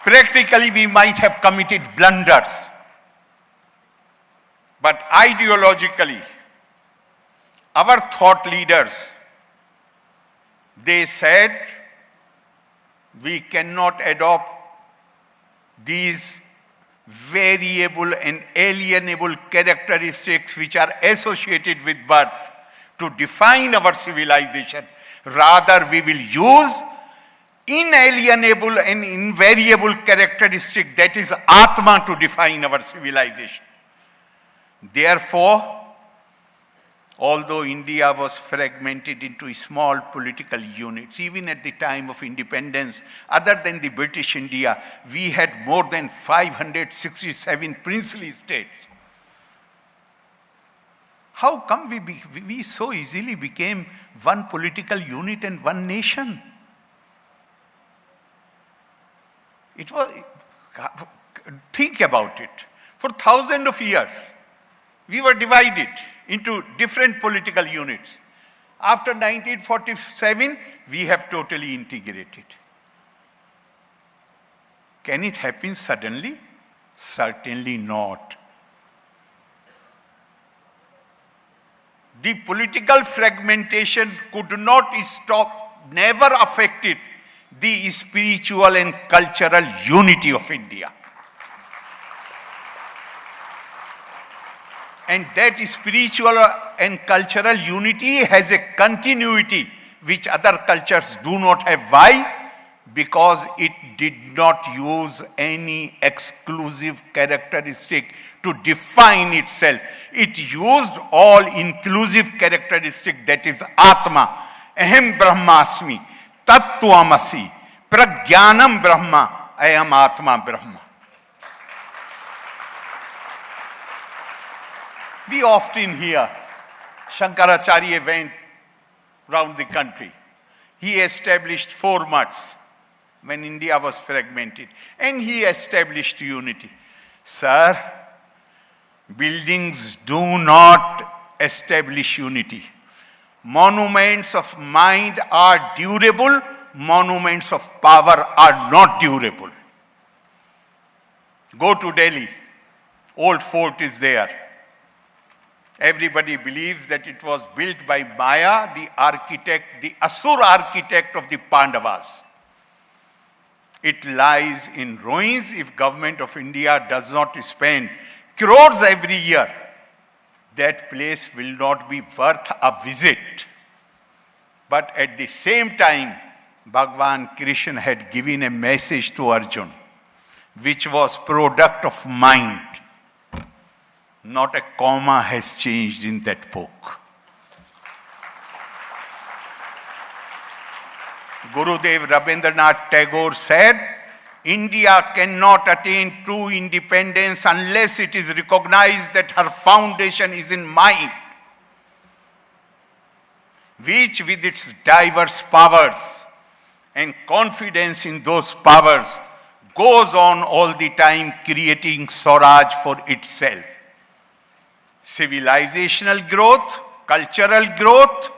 Practically, we might have committed blunders. But ideologically, our thought leaders, they said, we cannot adopt these variable and alienable characteristics which are associated with birth to define our civilization. Rather, we will use inalienable and invariable characteristic, that is Atma, to define our civilization. Therefore, although India was fragmented into small political units, even at the time of independence, other than the British India, we had more than 567 princely states. How come we so easily became one political unit and one nation? It was, think about it. For thousands of years, we were divided into different political units. After 1947, we have totally integrated. Can it happen suddenly? Certainly not. The political fragmentation could not stop, never affected the spiritual and cultural unity of India. And that spiritual and cultural unity has a continuity which other cultures do not have. Why? Because it did not use any exclusive characteristic to define itself. It used all inclusive characteristic, that is Atma, Aham Brahmasmi, Tattvamasi, Pragyanam Brahma, Ayam Atma Brahma. We often hear Shankaracharya went round the country. He established 4 mutts when India was fragmented, and he established unity. Sir, buildings do not establish unity. Monuments of mind are durable, monuments of power are not durable. Go to Delhi, old fort is there. Everybody believes that it was built by Maya, the architect, the Asur architect of the Pandavas. It lies in ruins. If government of India does not spend crores every year, that place will not be worth a visit. But at the same time, Bhagwan Krishna had given a message to Arjun, which was product of mind. Not a comma has changed in that book. Gurudev Rabindranath Tagore said, India cannot attain true independence unless it is recognized that her foundation is in mind, which with its diverse powers and confidence in those powers goes on all the time creating Swaraj for itself. Civilizational growth, cultural growth,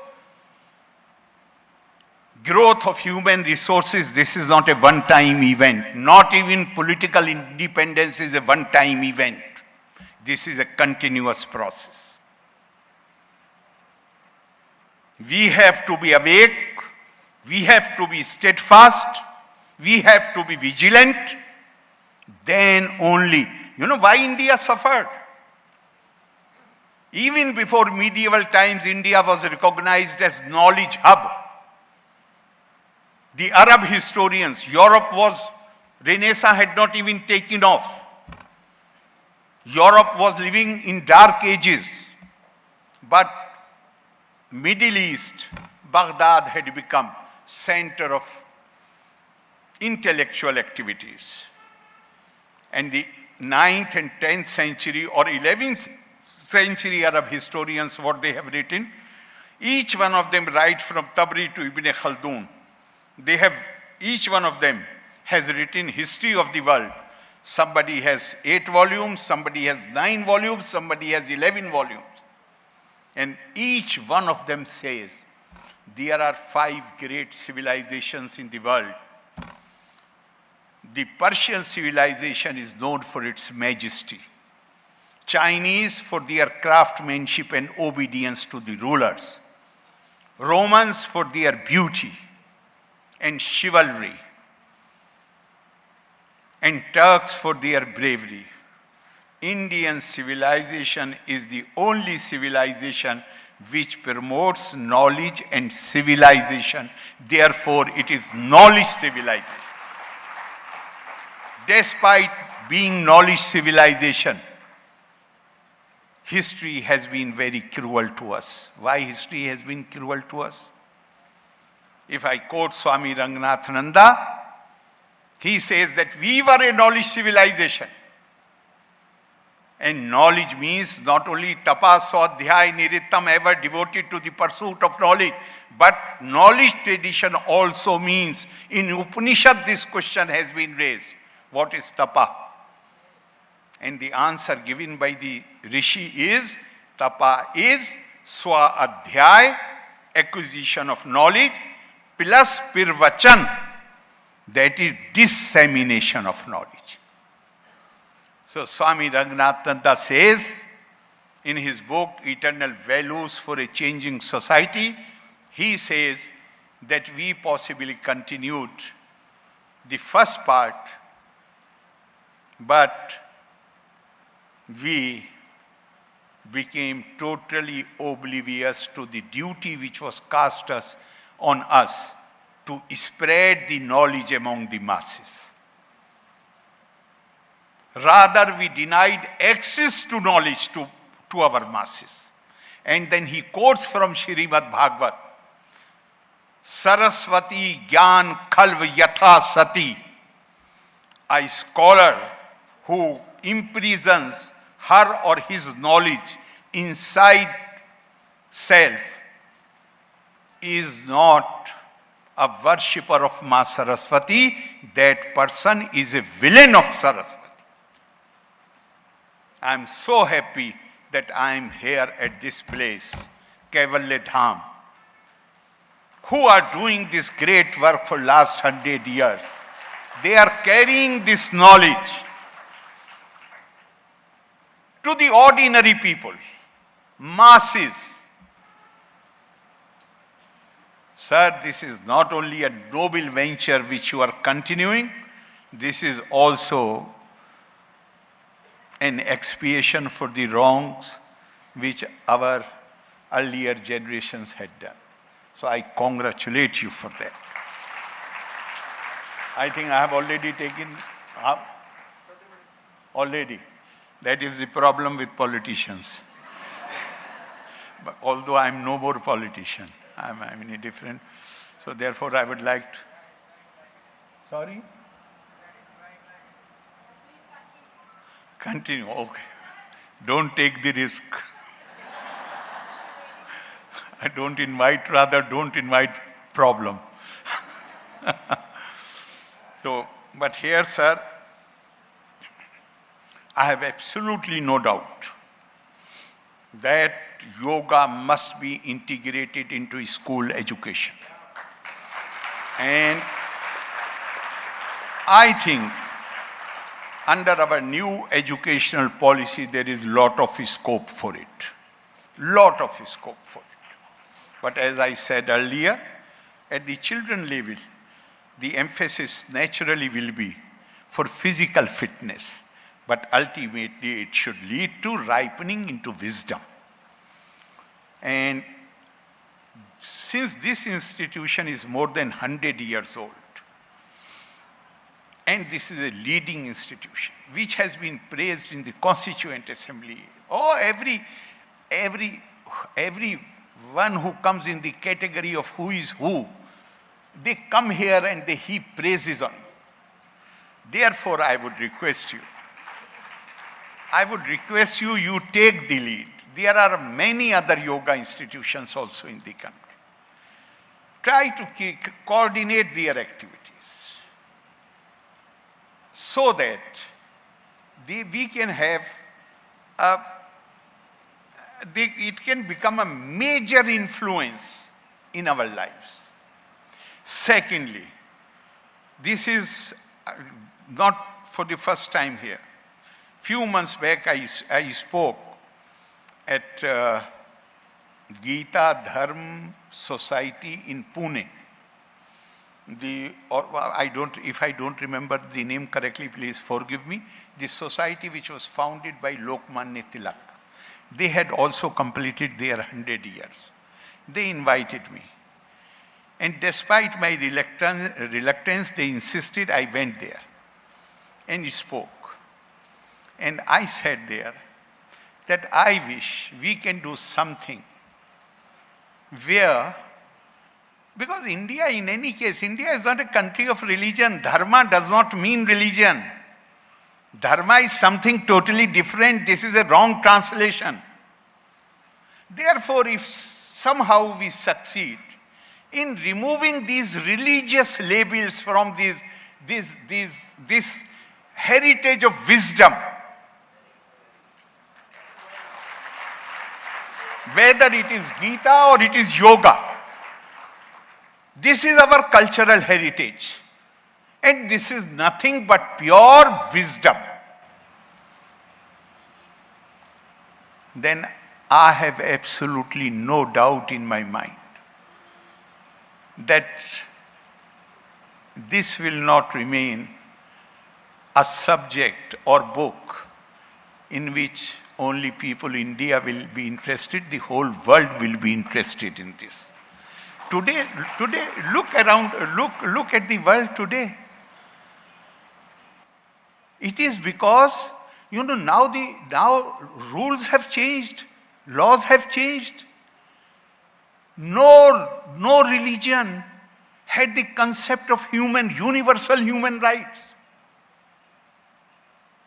growth of human resources, this is not a one-time event. Not even political independence is a one-time event. This is a continuous process. We have to be awake, we have to be steadfast, we have to be vigilant. Then only, you know why India suffered? Even before medieval times, India was recognized as knowledge hub. The Arab historians, Renaissance had not even taken off. Europe was living in dark ages. But Middle East, Baghdad had become center of intellectual activities. And the 9th and 10th century or 11th century Arab historians, what they have written, each one of them, right from Tabari to Ibn Khaldun, they have, each one of them has written history of the world. Somebody has 8 volumes, somebody has 9 volumes, somebody has 11 volumes. And each one of them says, there are 5 great civilizations in the world. The Persian civilization is known for its majesty. Chinese for their craftsmanship and obedience to the rulers. Romans for their beauty and chivalry. And Turks for their bravery. Indian civilization is the only civilization which promotes knowledge and civilization. Therefore, it is knowledge civilization. Despite being knowledge civilization, history has been very cruel to us. Why history has been cruel to us? If I quote Swami Ranganathananda, he says that we were a knowledge civilization. And knowledge means not only tapa, swadhyay, nirittam, ever devoted to the pursuit of knowledge, but knowledge tradition also means, in Upanishad this question has been raised, what is tapa? And the answer given by the Rishi is, tapa is swadhyay, acquisition of knowledge, plus pirvachan, that is dissemination of knowledge. So Swami Ranganathananda says in his book, Eternal Values for a Changing Society, he says that we possibly continued the first part, but we became totally oblivious to the duty which was cast on us to spread the knowledge among the masses. Rather, we denied access to knowledge to our masses. And then he quotes from Srimad Bhagavat, Saraswati Gyan Khalv Yatha Sati, a scholar who imprisons her or his knowledge inside self is not a worshipper of Ma Saraswati. That person is a villain of Saraswati. I am so happy that I am here at this place, Kaivalyadhama, who are doing this great work for last 100 years. They are carrying this knowledge to the ordinary people, masses. Sir, this is not only a noble venture which you are continuing, this is also an expiation for the wrongs which our earlier generations had done. So I congratulate you for that. I think I have already taken up. Already. That is the problem with politicians. But although I am no more politician, I am in a different. So therefore I would like to. Sorry? Continue, okay. Don't take the risk. I don't invite, rather don't invite problem. So, but here, sir, I have absolutely no doubt that yoga must be integrated into school education. And I think under our new educational policy, there is lot of scope for it. Lot of scope for it. But as I said earlier, at the children level, the emphasis naturally will be for physical fitness. But ultimately, it should lead to ripening into wisdom. And since this institution is more than 100 years old, and this is a leading institution, which has been praised in the Constituent Assembly. Oh, everyone who comes in the category of who is who, they come here and they heap praises on you. Therefore, I would request you, you take the lead. There are many other yoga institutions also in the country. Try to coordinate their activities, so that we can have it can become a major influence in our lives. Secondly, this is not for the first time here. Few months back, I spoke at Gita Dharm Society in Pune. If I don't remember the name correctly, please forgive me. The society which was founded by Lokmanya Tilak. They had also completed their 100 years. They invited me. And despite my reluctance, they insisted I went there and spoke. And I said there that I wish we can do something where, because India, in any case, India is not a country of religion. Dharma does not mean religion. Dharma is something totally different. This is a wrong translation. Therefore, if somehow we succeed in removing these religious labels from this heritage of wisdom, whether it is Gita or it is yoga, this is our cultural heritage. And this is nothing but pure wisdom. Then I have absolutely no doubt in my mind that this will not remain a subject or book in which only people in India will be interested, the whole world will be interested in this. Today, look around, look at the world today. It is because, now rules have changed, laws have changed. No religion had the concept of universal human rights.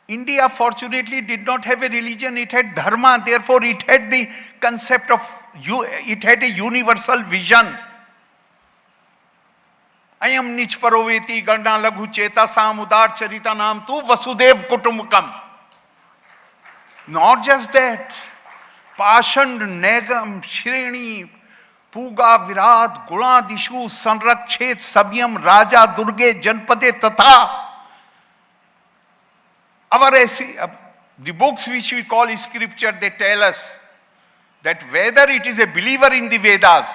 India fortunately did not have a religion, it had dharma, therefore it had the concept of, it had a universal vision. Ayam nich paroveti gana laghu cheta samudar charita nam tu vasudev kutumbakam. Not just that. Pashand negam shreni puga virat guladishu sanrakchet sabyam raja durge janpade tatha. The books which we call scripture, they tell us that whether it is a believer in the Vedas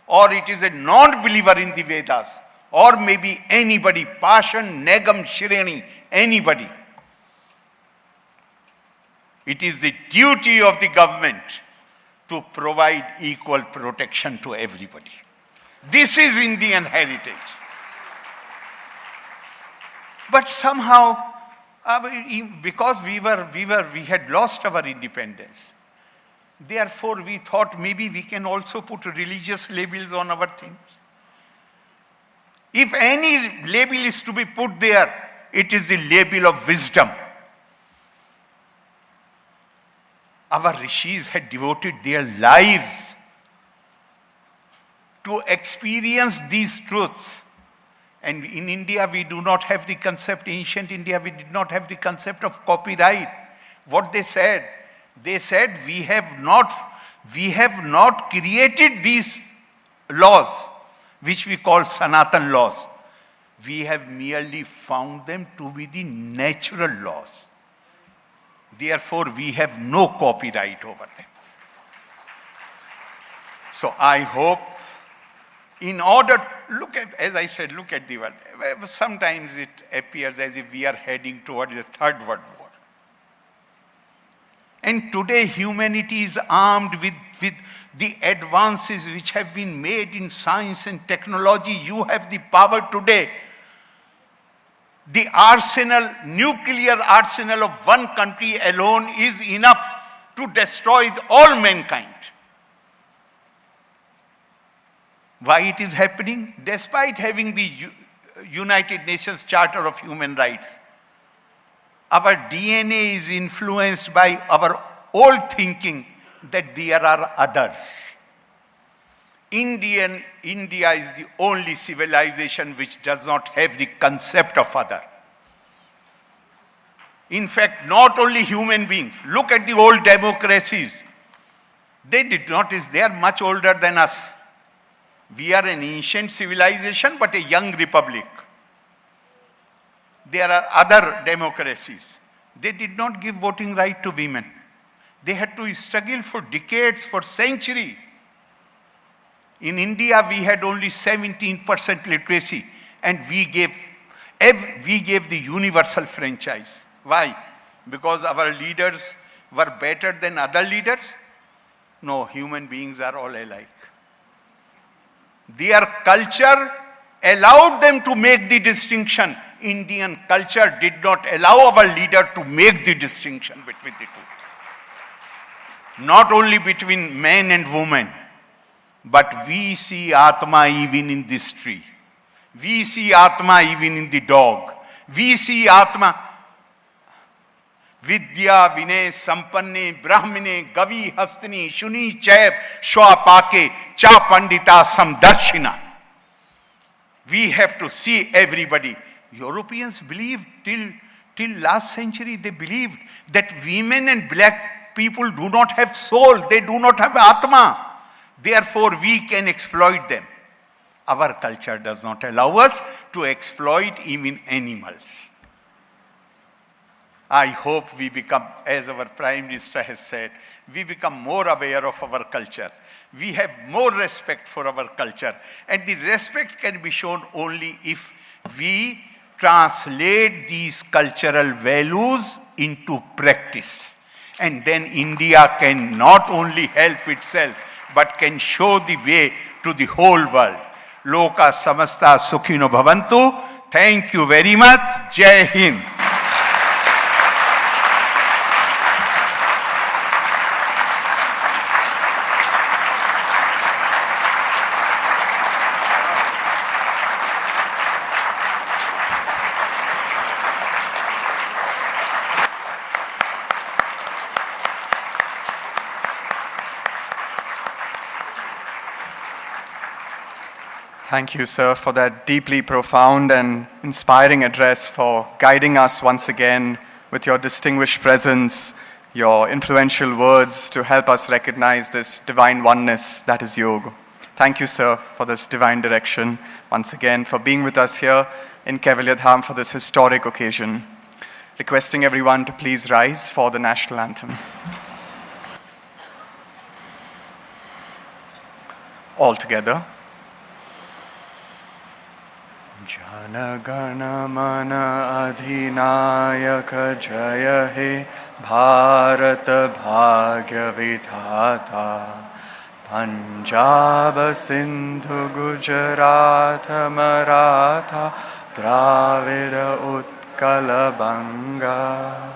or it is a non-believer in the Vedas, or maybe anybody, Pashan, Negam, Shreni, anybody, it is the duty of the government to provide equal protection to everybody. This is Indian heritage. But somehow, because we had lost our independence, therefore we thought maybe we can also put religious labels on our things. If any label is to be put there, it is the label of wisdom. Our rishis had devoted their lives to experience these truths. And in India, we do not have the concept, ancient India, we did not have the concept of copyright. What they said we have not created these laws, which we call Sanatan laws. We have merely found them to be the natural laws. Therefore, we have no copyright over them. So I hope, in order, as I said, look at the world. Sometimes it appears as if we are heading towards the Third World War. And today humanity is armed with the advances which have been made in science and technology. You have the power today. The nuclear arsenal of one country alone is enough to destroy all mankind. Why it is happening? Despite having the United Nations Charter of Human Rights, our DNA is influenced by our old thinking that there are others. India is the only civilization which does not have the concept of other. In fact, not only human beings. Look at the old democracies. They are much older than us. We are an ancient civilization, but a young republic. There are other democracies. They did not give voting right to women. They had to struggle for decades, for centuries. In India, we had only 17% literacy, and we gave the universal franchise. Why? Because our leaders were better than other leaders? No, human beings are all alike. Their culture allowed them to make the distinction. Indian culture did not allow our leader to make the distinction between the two. Not only between men and women, but we see Atma even in this tree. We see Atma even in the dog. We see Atma. Vidya, Vinay, Sampanne, Brahmine, Gavi, Hastini, Shuni, Chaib, Shwapake, Cha Pandita, Samdarshina. We have to see everybody. Europeans believed till last century, they believed that women and black people do not have soul, they do not have Atma. Therefore, we can exploit them. Our culture does not allow us to exploit even animals. I hope we become, as our Prime Minister has said, we become more aware of our culture. We have more respect for our culture. And the respect can be shown only if we translate these cultural values into practice. And then India can not only help itself, but can show the way to the whole world. Loka samasta sukhino bhavantu. Thank you very much. Jai Hind. Thank you, sir, for that deeply profound and inspiring address, for guiding us once again with your distinguished presence, your influential words to help us recognize this divine oneness that is yoga. Thank you, sir, for this divine direction, once again, for being with us here in Kaivalyadhama for this historic occasion. Requesting everyone to please rise for the national anthem. All together. Jana Gana Mana Adhinayaka Jaya He Bharata Bhagya Vidhata Punjab Sindhu Gujarat Maratha Dravida Utkala Banga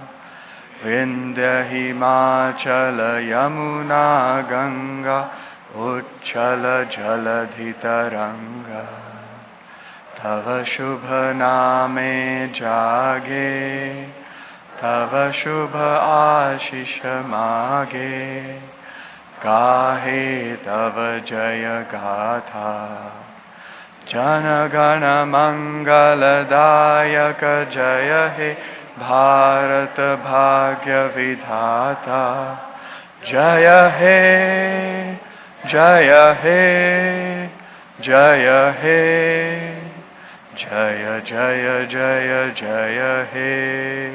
Vindhya Himachala Yamuna Ganga Uchala Jaladhitaranga Tava Shubha Name Jage, Tava Shubha Ashisha Mage, Gahe Tava Jaya Gatha, Janagana Mangala Dayaka Jaya He, Bharata Bhagya Vidhata, Jaya He, Jaya He, Jaya He. Jaya Jaya Jaya Jaya He.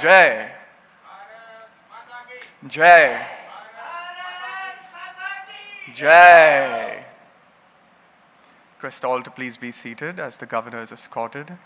Jai. Jai. Jai. Request all to please be seated as the governor is escorted.